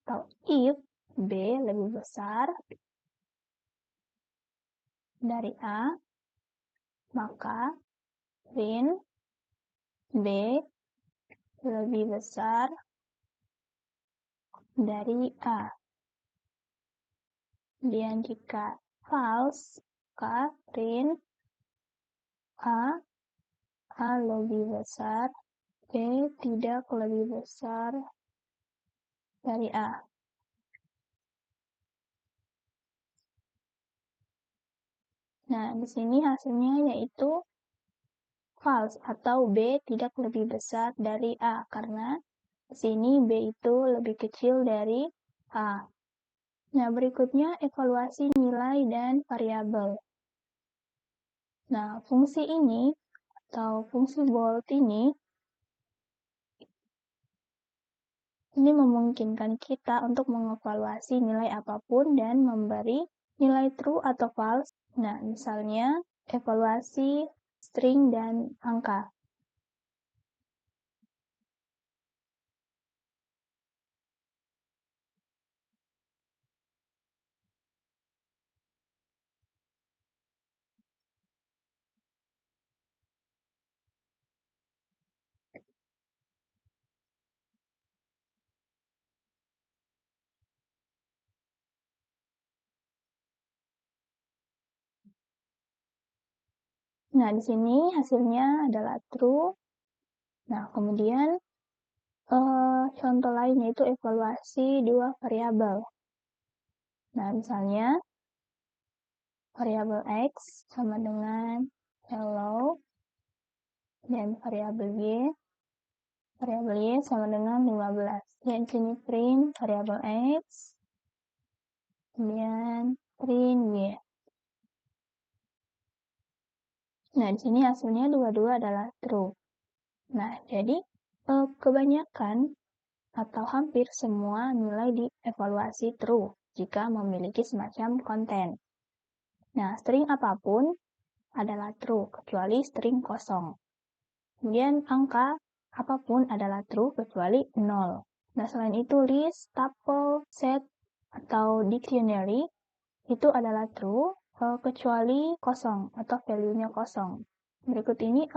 atau if B lebih besar dari A, maka print B lebih besar dari A. Kemudian jika false, maka print A lebih besar, B tidak lebih besar dari A. Nah, di sini hasilnya yaitu false atau B tidak lebih besar dari A karena di sini B itu lebih kecil dari A. Nah, berikutnya evaluasi nilai dan variabel. Nah, fungsi ini atau fungsi bold ini memungkinkan kita untuk mengevaluasi nilai apapun dan memberi nilai true atau false. Nah, misalnya evaluasi string dan angka. Nah, di sini hasilnya adalah true. Nah, kemudian contoh lain yaitu evaluasi dua variabel. Nah, misalnya variabel X sama dengan hello dan variabel Y sama dengan 15. Dan sini print variabel X, kemudian print Y. Nah, di sini hasilnya dua-dua adalah true. Nah, jadi kebanyakan atau hampir semua nilai dievaluasi true jika memiliki semacam konten. Nah, string apapun adalah true, kecuali string kosong. Kemudian angka apapun adalah true, kecuali 0. Nah, selain itu list, tuple, set, atau dictionary itu adalah true, kecuali kosong atau value-nya kosong. Berikut ini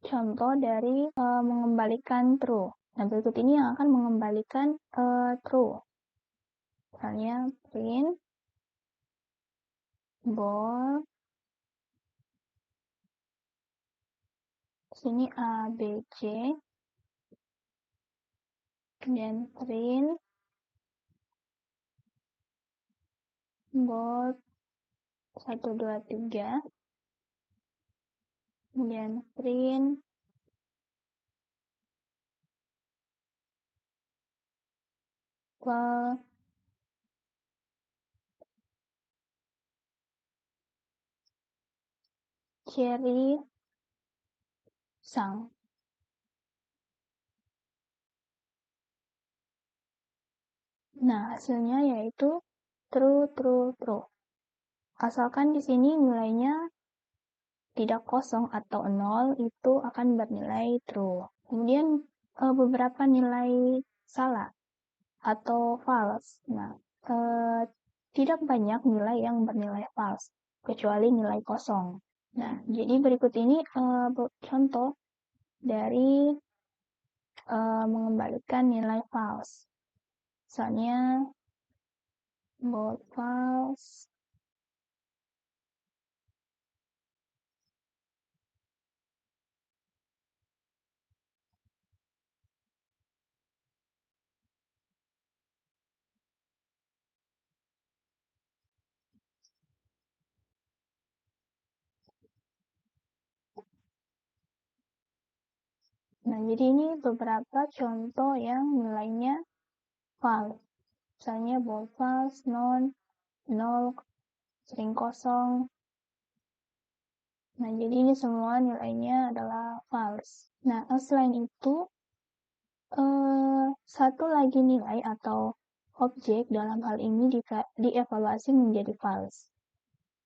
contoh dari mengembalikan true. Nah, berikut ini yang akan mengembalikan true. Misalnya print ball, sini A, B, C, kemudian print ball 1, 2, 3, kemudian print ball cherry sang. Nah, hasilnya yaitu true, true, true. Asalkan di sini nilainya tidak kosong atau 0, itu akan bernilai true. Kemudian beberapa nilai salah atau false. Nah, tidak banyak nilai yang bernilai false, kecuali nilai kosong. Nah, jadi berikut ini contoh dari mengembalikan nilai false. Misalnya, bold false. Nah, jadi ini beberapa contoh yang nilainya false. Misalnya bold false, non, 0, sering kosong. Nah, jadi ini semua nilainya adalah false. Nah, selain itu, satu lagi nilai atau objek dalam hal ini dievaluasi menjadi false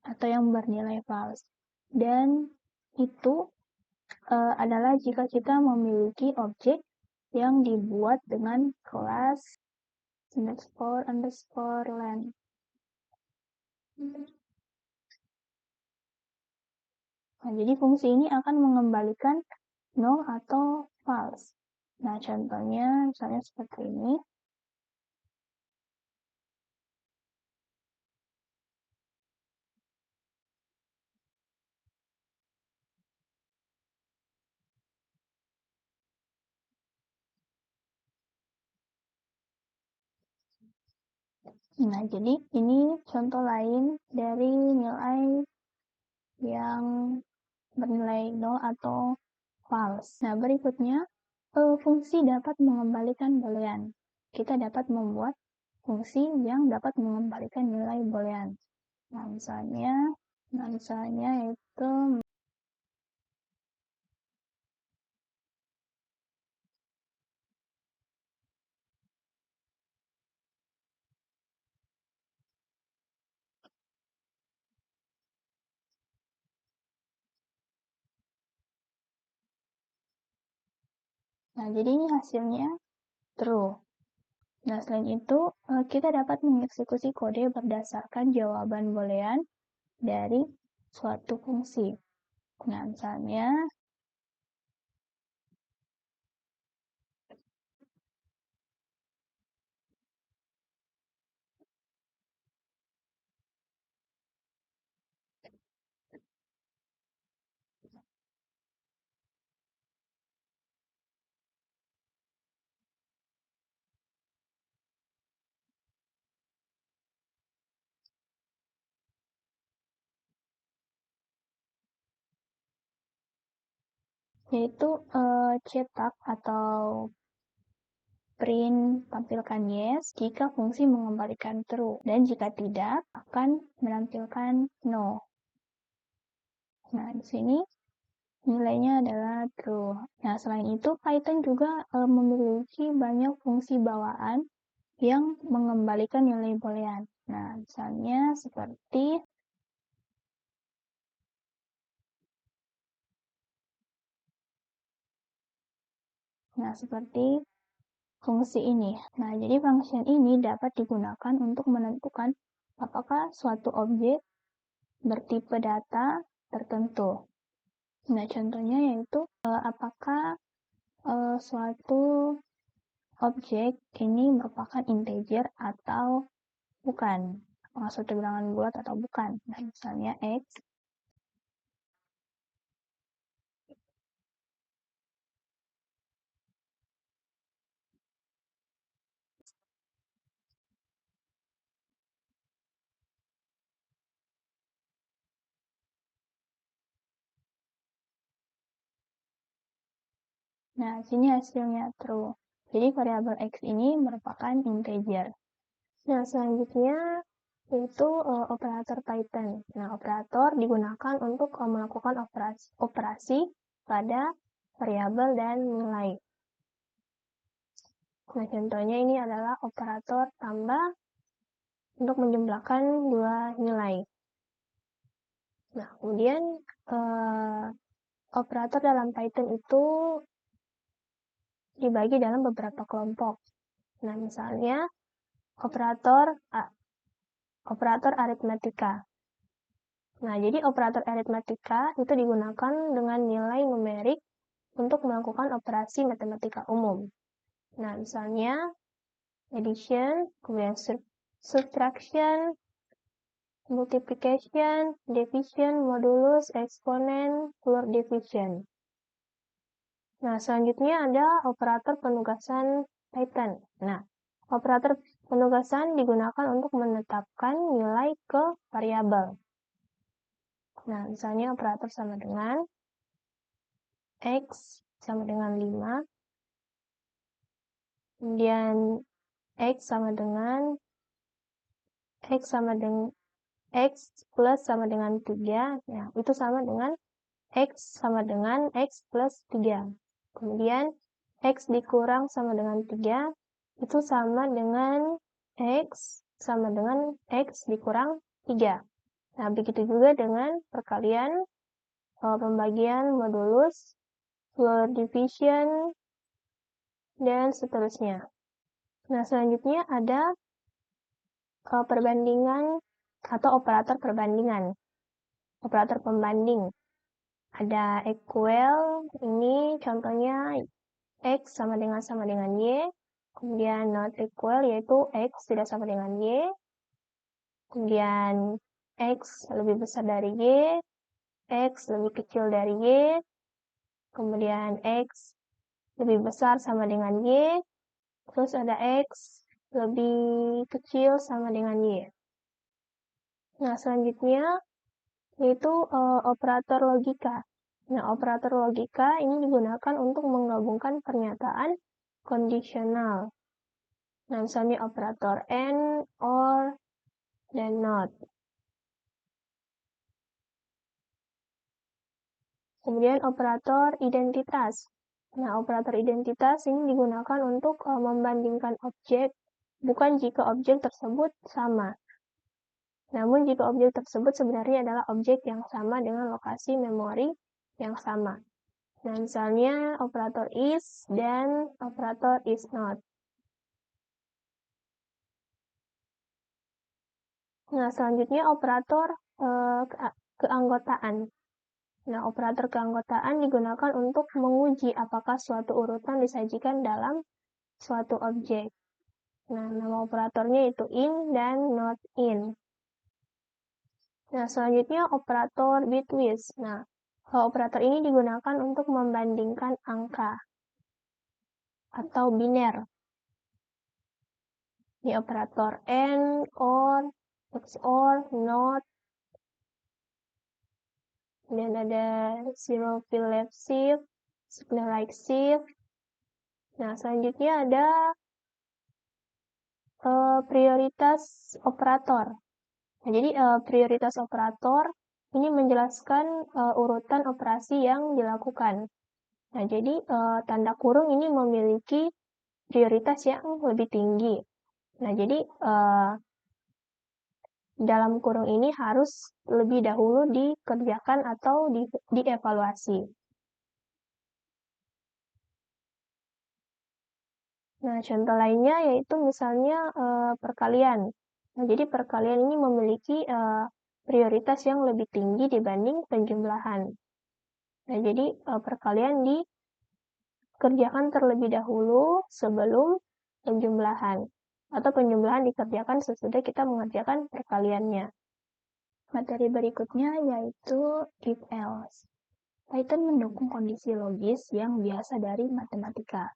atau yang bernilai false. Dan itu adalah jika kita memiliki objek yang dibuat dengan kelas __len. Nah, jadi fungsi ini akan mengembalikan null atau false. Nah, contohnya misalnya seperti ini. Nah, jadi ini contoh lain dari nilai yang bernilai nol atau false. Nah, berikutnya, fungsi dapat mengembalikan boolean. Kita dapat membuat fungsi yang dapat mengembalikan nilai boolean. Nah, misalnya itu Nah, jadi ini hasilnya true. Nah, selain itu, kita dapat mengeksekusi kode berdasarkan jawaban boolean dari suatu fungsi. Nah, misalnya, yaitu cetak atau print tampilkan yes jika fungsi mengembalikan true, dan jika tidak akan menampilkan no. Nah, di sini nilainya adalah true. Nah, selain itu Python juga memiliki banyak fungsi bawaan yang mengembalikan nilai boolean. Nah, misalnya seperti fungsi ini. Nah, jadi function ini dapat digunakan untuk menentukan apakah suatu objek bertipe data tertentu. Nah, contohnya yaitu apakah suatu objek ini merupakan integer atau bukan. Apakah suatu bilangan bulat atau bukan. Nah, misalnya X. Nah, sini hasilnya true. Jadi variabel X ini merupakan integer. Nah, selanjutnya yaitu operator Python. Nah, operator digunakan untuk melakukan operasi pada variabel dan nilai. Nah, contohnya ini adalah operator tambah untuk menjumlahkan dua nilai. Nah, kemudian operator dalam Python itu dibagi dalam beberapa kelompok. Nah, misalnya operator aritmatika. Nah, jadi operator aritmatika itu digunakan dengan nilai numerik untuk melakukan operasi matematika umum. Nah, misalnya addition, kemudian subtraction, multiplication, division, modulus, exponent, keluar division. Nah, selanjutnya ada operator penugasan Python. Nah, operator penugasan digunakan untuk menetapkan nilai ke variabel. Nah, misalnya operator sama dengan X sama dengan 5, kemudian X sama dengan X plus sama dengan 3, ya, itu sama dengan X sama dengan X plus 3. Kemudian X dikurang sama dengan 3, itu sama dengan X sama dengan X dikurang 3. Nah, begitu juga dengan perkalian, pembagian, modulus, full division, dan seterusnya. Nah, selanjutnya ada perbandingan atau operator perbandingan. Operator pembanding. Ada equal, ini contohnya X sama dengan Y. Kemudian not equal, yaitu X tidak sama dengan Y. Kemudian X lebih besar dari Y. X lebih kecil dari Y. Kemudian X lebih besar sama dengan Y. Terus ada X lebih kecil sama dengan Y. Nah, selanjutnya yaitu operator logika. Nah, operator logika ini digunakan untuk menggabungkan pernyataan kondisional. Nah, misalnya operator and, or, dan not. Kemudian operator identitas. Nah, operator identitas ini digunakan untuk membandingkan objek, bukan jika objek tersebut sama. Namun jika objek tersebut sebenarnya adalah objek yang sama dengan lokasi memori yang sama. Nah, misalnya operator is dan operator is not. Nah, selanjutnya operator keanggotaan. Nah, operator keanggotaan digunakan untuk menguji apakah suatu urutan disajikan dalam suatu objek. Nah, nama operatornya itu in dan not in. Nah, selanjutnya operator bitwise. Nah, operator ini digunakan untuk membandingkan angka atau biner. Ini operator and, or, XOR, not, dan ada zero fill left shift, signal like shift. Nah, selanjutnya ada prioritas operator. Nah, jadi prioritas operator ini menjelaskan urutan operasi yang dilakukan. Nah, jadi tanda kurung ini memiliki prioritas yang lebih tinggi. Nah, jadi dalam kurung ini harus lebih dahulu dikerjakan atau dievaluasi. Nah, contoh lainnya yaitu misalnya perkalian. Nah, jadi perkalian ini memiliki prioritas yang lebih tinggi dibanding penjumlahan. Nah, jadi perkalian dikerjakan terlebih dahulu sebelum penjumlahan. Atau penjumlahan dikerjakan sesudah kita mengerjakan perkaliannya. Materi berikutnya yaitu if-else. Python mendukung kondisi logis yang biasa dari matematika.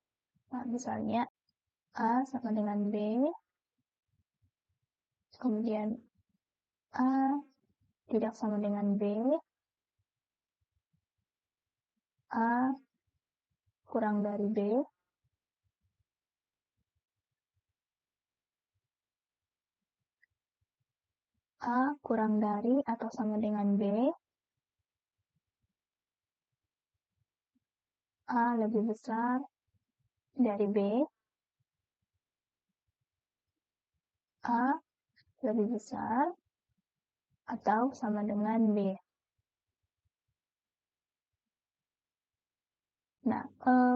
Nah, misalnya A sama dengan B, kemudian A tidak sama dengan B, A kurang dari B, A kurang dari atau sama dengan B, A lebih besar dari B, A lebih besar atau sama dengan B. Nah,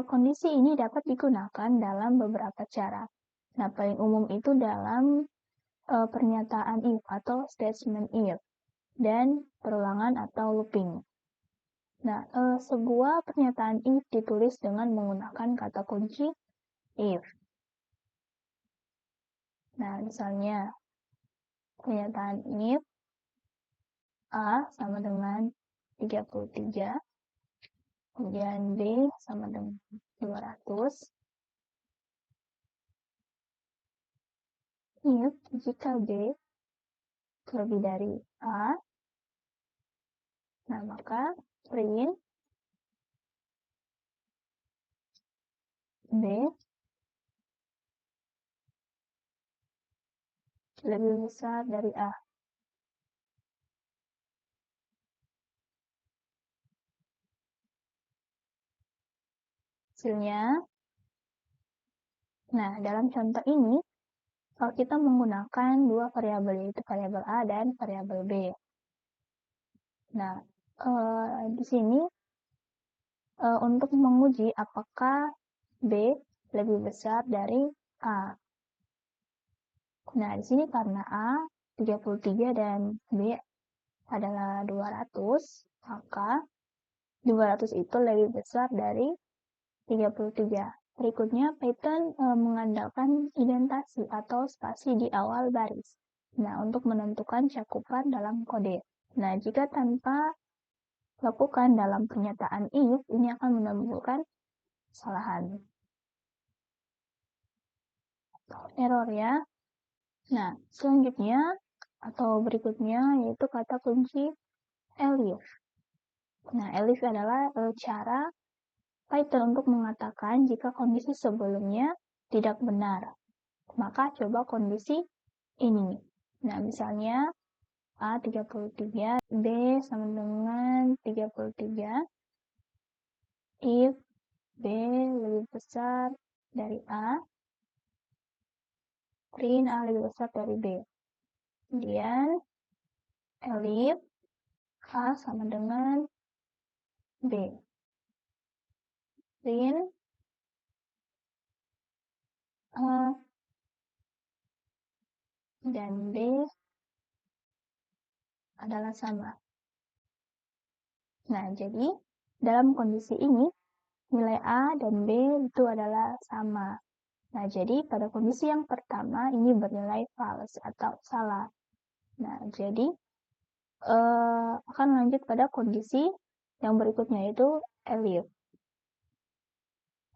kondisi ini dapat digunakan dalam beberapa cara. Nah, paling umum itu dalam pernyataan if atau statement if dan perulangan atau looping. Nah, sebuah pernyataan if ditulis dengan menggunakan kata kunci if. Nah, misalnya pernyataan if A sama dengan 33, kemudian B sama dengan 200. If jika B lebih dari A, nah maka print B lebih besar dari A. Hasilnya, nah dalam contoh ini, kalau kita menggunakan dua variabel, yaitu variabel A dan variabel B. Nah, di sini untuk menguji apakah B lebih besar dari A. Nah, di sini karena A 33 dan B adalah 200, maka 200 itu lebih besar dari 33. Berikutnya, Python mengandalkan indentasi atau spasi di awal baris. Nah, untuk menentukan cakupan dalam kode. Nah, jika tanpa lakukan dalam pernyataan if, ini akan menimbulkan kesalahan. Error ya. Nah, selanjutnya atau berikutnya yaitu kata kunci elif. Nah, elif adalah cara Python untuk mengatakan jika kondisi sebelumnya tidak benar. Maka coba kondisi ini. Nah, misalnya A 33, B sama dengan 33. If B lebih besar dari A, print A lebih besar dari B. Kemudian elif A sama dengan B. Print A dan B adalah sama. Nah, jadi dalam kondisi ini, nilai A dan B itu adalah sama. Nah, jadi pada kondisi yang pertama ini bernilai false atau salah. Nah, jadi akan lanjut pada kondisi yang berikutnya yaitu elif.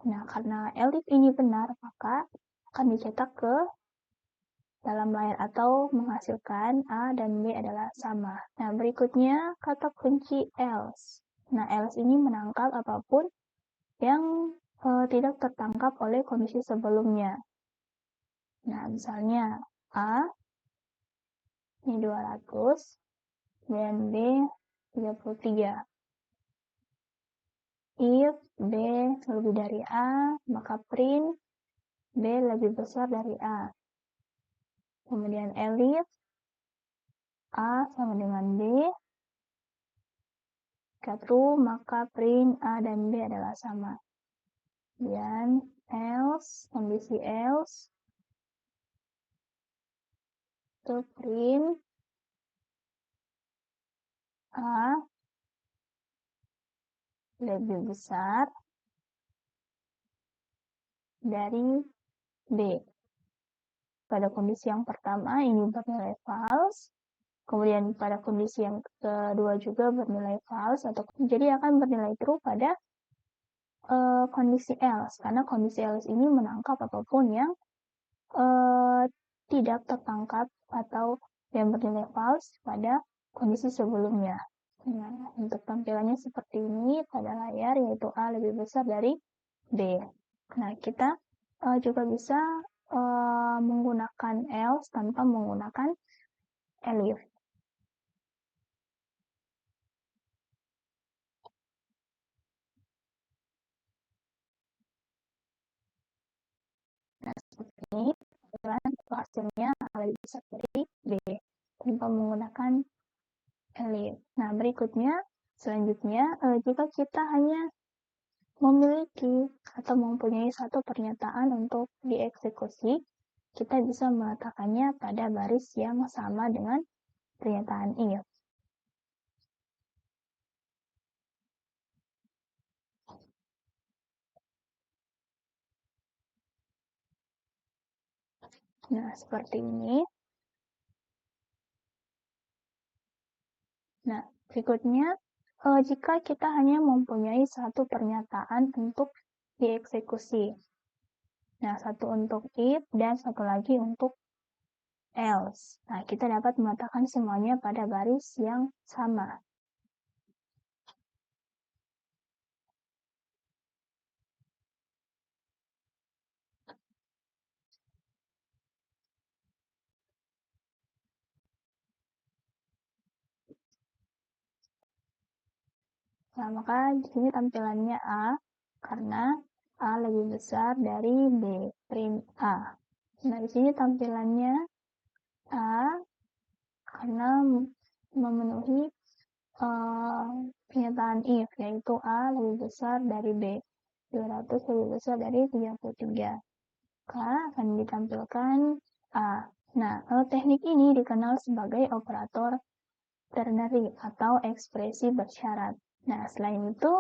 Nah, karena elif ini benar, maka akan dicetak ke dalam layar atau menghasilkan A dan B adalah sama. Nah, berikutnya kata kunci else. Nah, else ini menangkal apapun yang tidak tertangkap oleh kondisi sebelumnya. Nah, misalnya A ini 200 dan B 33. If B lebih dari A, maka print B lebih besar dari A. Kemudian elif A sama dengan B. Jika true, maka print A dan B adalah sama. Kemudian else, kondisi else, itu print A lebih besar dari B. Pada kondisi yang pertama ini bernilai false, kemudian pada kondisi yang kedua juga bernilai false, atau jadi akan bernilai true pada kondisi else, karena kondisi else ini menangkap apapun yang tidak tertangkap atau yang bernilai false pada kondisi sebelumnya. Nah, untuk tampilannya seperti ini pada layar, yaitu A lebih besar dari B. Nah, kita juga bisa menggunakan else tanpa menggunakan elif. Nah, seperti ini, dan hasilnya A lebih besar dari B tanpa menggunakan elif. Nah, berikutnya, selanjutnya, jika kita hanya memiliki atau mempunyai satu pernyataan untuk dieksekusi, kita bisa meletakkannya pada baris yang sama dengan pernyataan if. Nah, seperti ini. Nah, berikutnya, jika kita hanya mempunyai satu pernyataan untuk dieksekusi. Nah, satu untuk if dan satu lagi untuk else. Nah, kita dapat meletakkan semuanya pada baris yang sama. Nah, maka di sini tampilannya A, karena A lebih besar dari B prim A. Nah, di sini tampilannya A, karena memenuhi pernyataan if, yaitu A lebih besar dari B. 200 lebih besar dari 33. Maka akan ditampilkan A. Nah, teknik ini dikenal sebagai operator ternary atau ekspresi bersyarat. Nah, selain itu,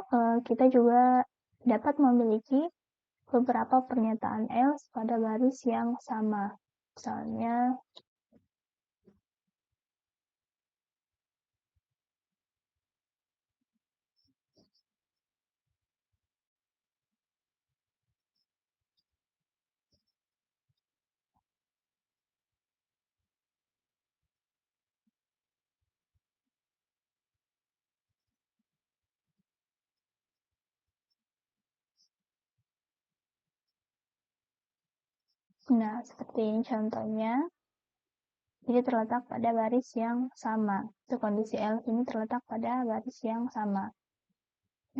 kita juga dapat memiliki beberapa pernyataan else pada baris yang sama. Misalnya, nah seperti ini contohnya. Jadi terletak pada baris yang sama. Itu kondisi else ini terletak pada baris yang sama.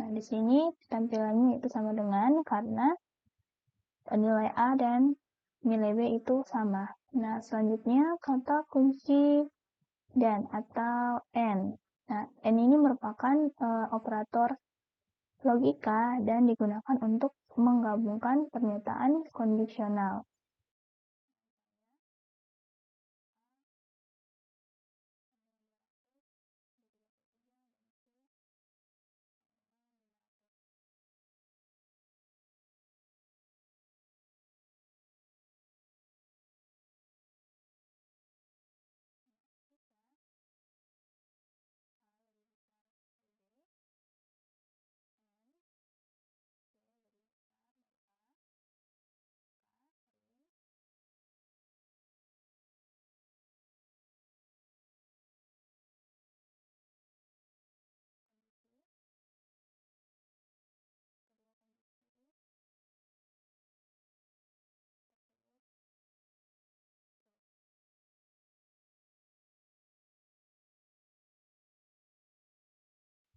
Nah, di sini tampilannya itu sama dengan karena nilai A dan nilai B itu sama. Nah, selanjutnya kata kunci dan atau N. Nah, N ini merupakan operator logika dan digunakan untuk menggabungkan pernyataan kondisional.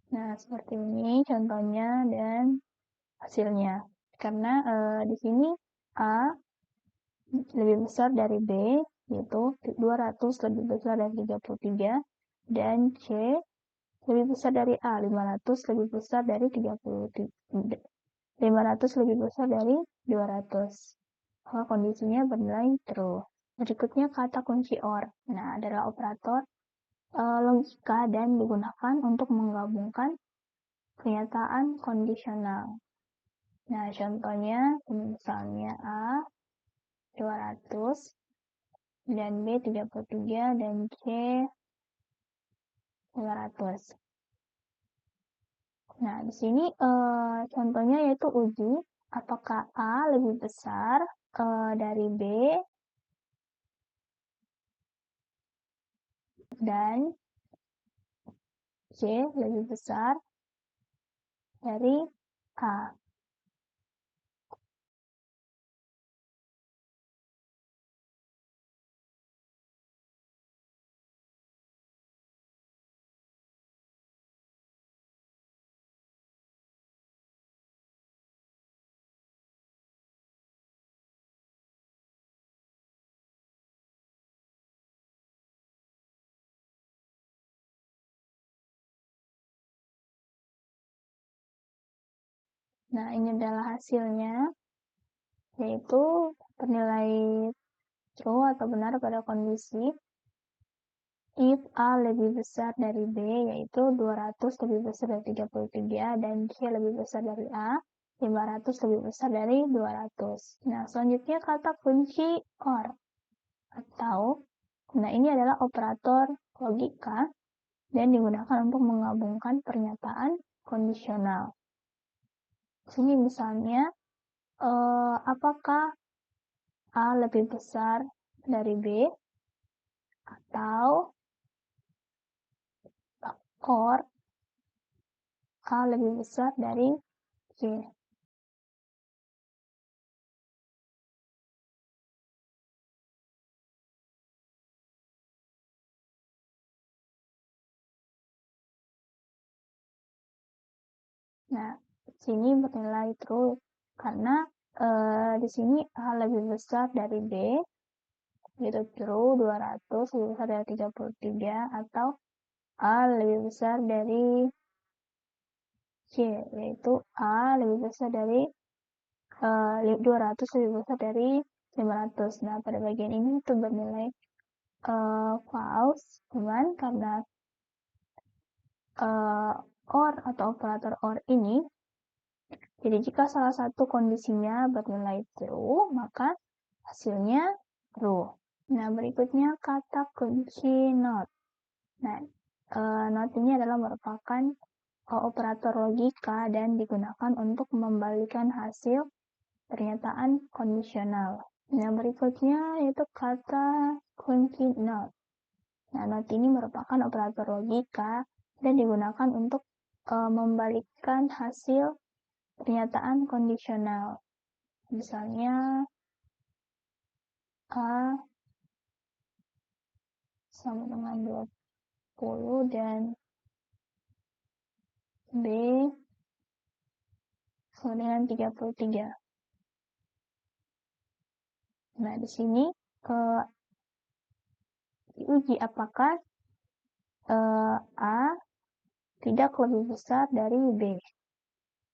Nah, seperti ini contohnya dan hasilnya. Karena di sini A lebih besar dari B, yaitu 200 lebih besar dari 33, dan C lebih besar dari A, 500 lebih besar dari 33, 500 lebih besar dari 200. Maka kondisinya bernilai true. Berikutnya kata kunci OR. Nah, adalah operator logika dan digunakan untuk menggabungkan pernyataan kondisional. Nah, contohnya misalnya A 200 dan B 33 dan C 500. Nah, di sini contohnya yaitu uji apakah A lebih besar dari B dan C lebih besar dari A. Nah, ini adalah hasilnya, yaitu bernilai true atau benar pada kondisi if A lebih besar dari B, yaitu 200 lebih besar dari 33, dan C lebih besar dari A, 500 lebih besar dari 200. Nah, selanjutnya kata kunci OR, atau, nah ini adalah operator logika, dan digunakan untuk menggabungkan pernyataan kondisional. Sini misalnya, apakah A lebih besar dari B, atau or A lebih besar dari C. Nah, sini bernilai true karena di sini A lebih besar dari B, yaitu true 200 lebih besar dari 33, atau A lebih besar dari C, yaitu A lebih besar dari 200 lebih besar dari 500. Nah, pada bagian ini itu bernilai false, cuman karena OR atau operator OR ini, jadi jika salah satu kondisinya bernilai true, maka hasilnya true. Nah, berikutnya kata kunci not. Nah, not ini adalah merupakan operator logika dan digunakan untuk membalikan hasil pernyataan kondisional. Nah, berikutnya yaitu kata kunci not. Nah, not ini merupakan operator logika dan digunakan untuk membalikkan hasil pernyataan kondisional. Misalnya A sama dengan 20 dan B sama dengan 33. Nah, di sini diuji apakah A tidak lebih besar dari B.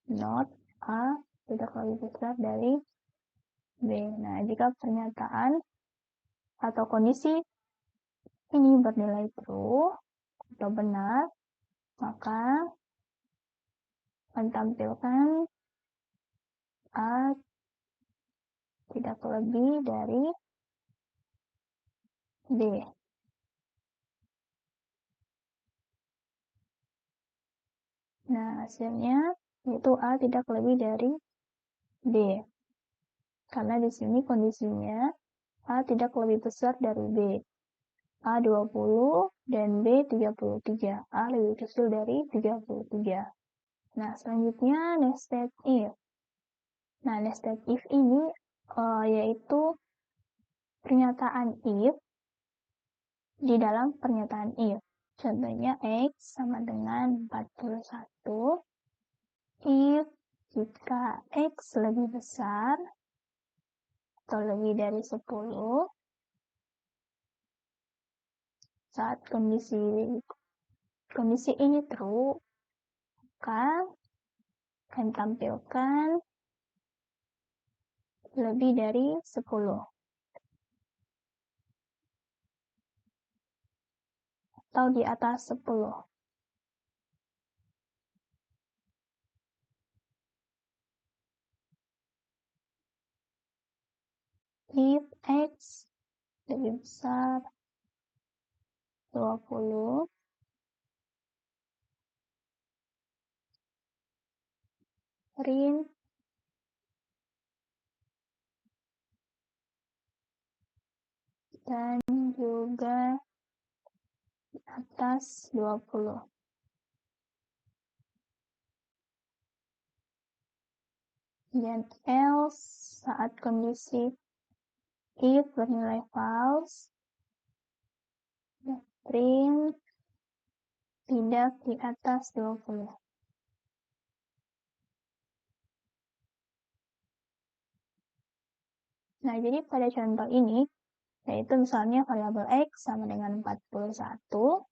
Not A tidak lebih besar dari B. Nah, jika pernyataan atau kondisi ini bernilai true atau benar, maka menampilkan A tidak lebih dari B. Nah, hasilnya yaitu A tidak lebih dari B. Karena di sini kondisinya A tidak lebih besar dari B. A 20 dan B 33. A lebih kecil dari 33. Nah, selanjutnya nested if. Nah, nested if ini yaitu pernyataan if di dalam pernyataan if. Contohnya X sama dengan 41 if jika X lebih besar atau lebih dari 10 saat kondisi ini true, maka akan tampilkan lebih dari 10. atau di atas 10. If X lebih besar 20, print dan juga di atas 20. Dan else saat kondisi if bernilai false, print tidak di atas 20. Nah, jadi pada contoh ini, yaitu misalnya variabel X sama dengan 41.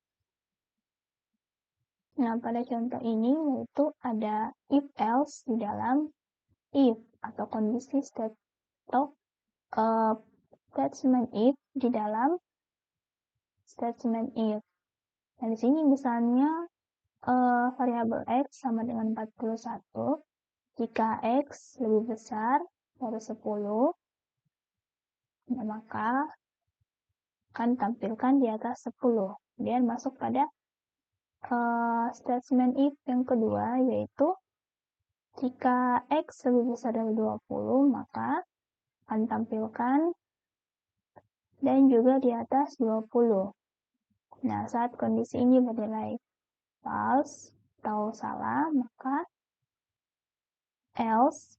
Nah, pada contoh ini yaitu ada if else di dalam if atau kondisi statement if di dalam statement if. Nah, di sini misalnya variabel X sama dengan 41. Jika X lebih besar dari 10, nah maka akan tampilkan di atas 10. Kemudian masuk pada statement if yang kedua, yaitu jika X lebih besar dari 20, maka akan tampilkan dan juga di atas 20. Nah, saat kondisi ini bernilai false atau salah, maka else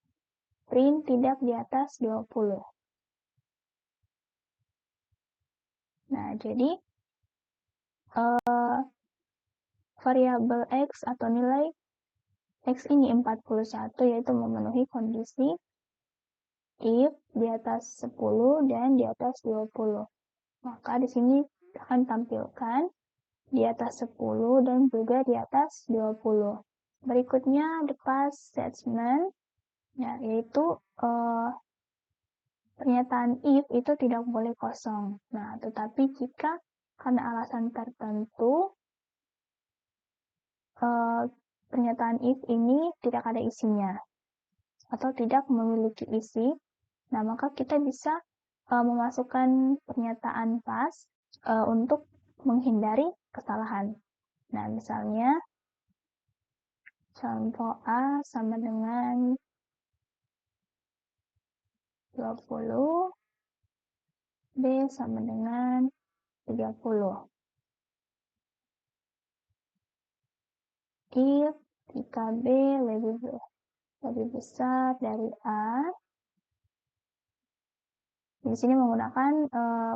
print tidak di atas 20. Nah, jadi variabel X atau nilai X ini 41 yaitu memenuhi kondisi if di atas 10 dan di atas 20. Maka di sini akan tampilkan di atas 10 dan juga di atas 20. Berikutnya the past statement, ya, yaitu pernyataan if itu tidak boleh kosong. Nah, tetapi jika karena alasan tertentu pernyataan if ini tidak ada isinya atau tidak memiliki isi, nah maka kita bisa memasukkan pernyataan past untuk menghindari kesalahan. Nah, misalnya contoh A sama dengan 20, B sama dengan 30. If jika B lebih besar dari A, di sini menggunakan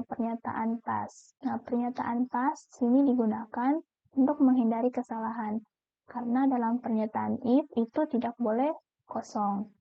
pernyataan past. Nah, pernyataan past sini digunakan untuk menghindari kesalahan. Karena dalam pernyataan if itu tidak boleh kosong.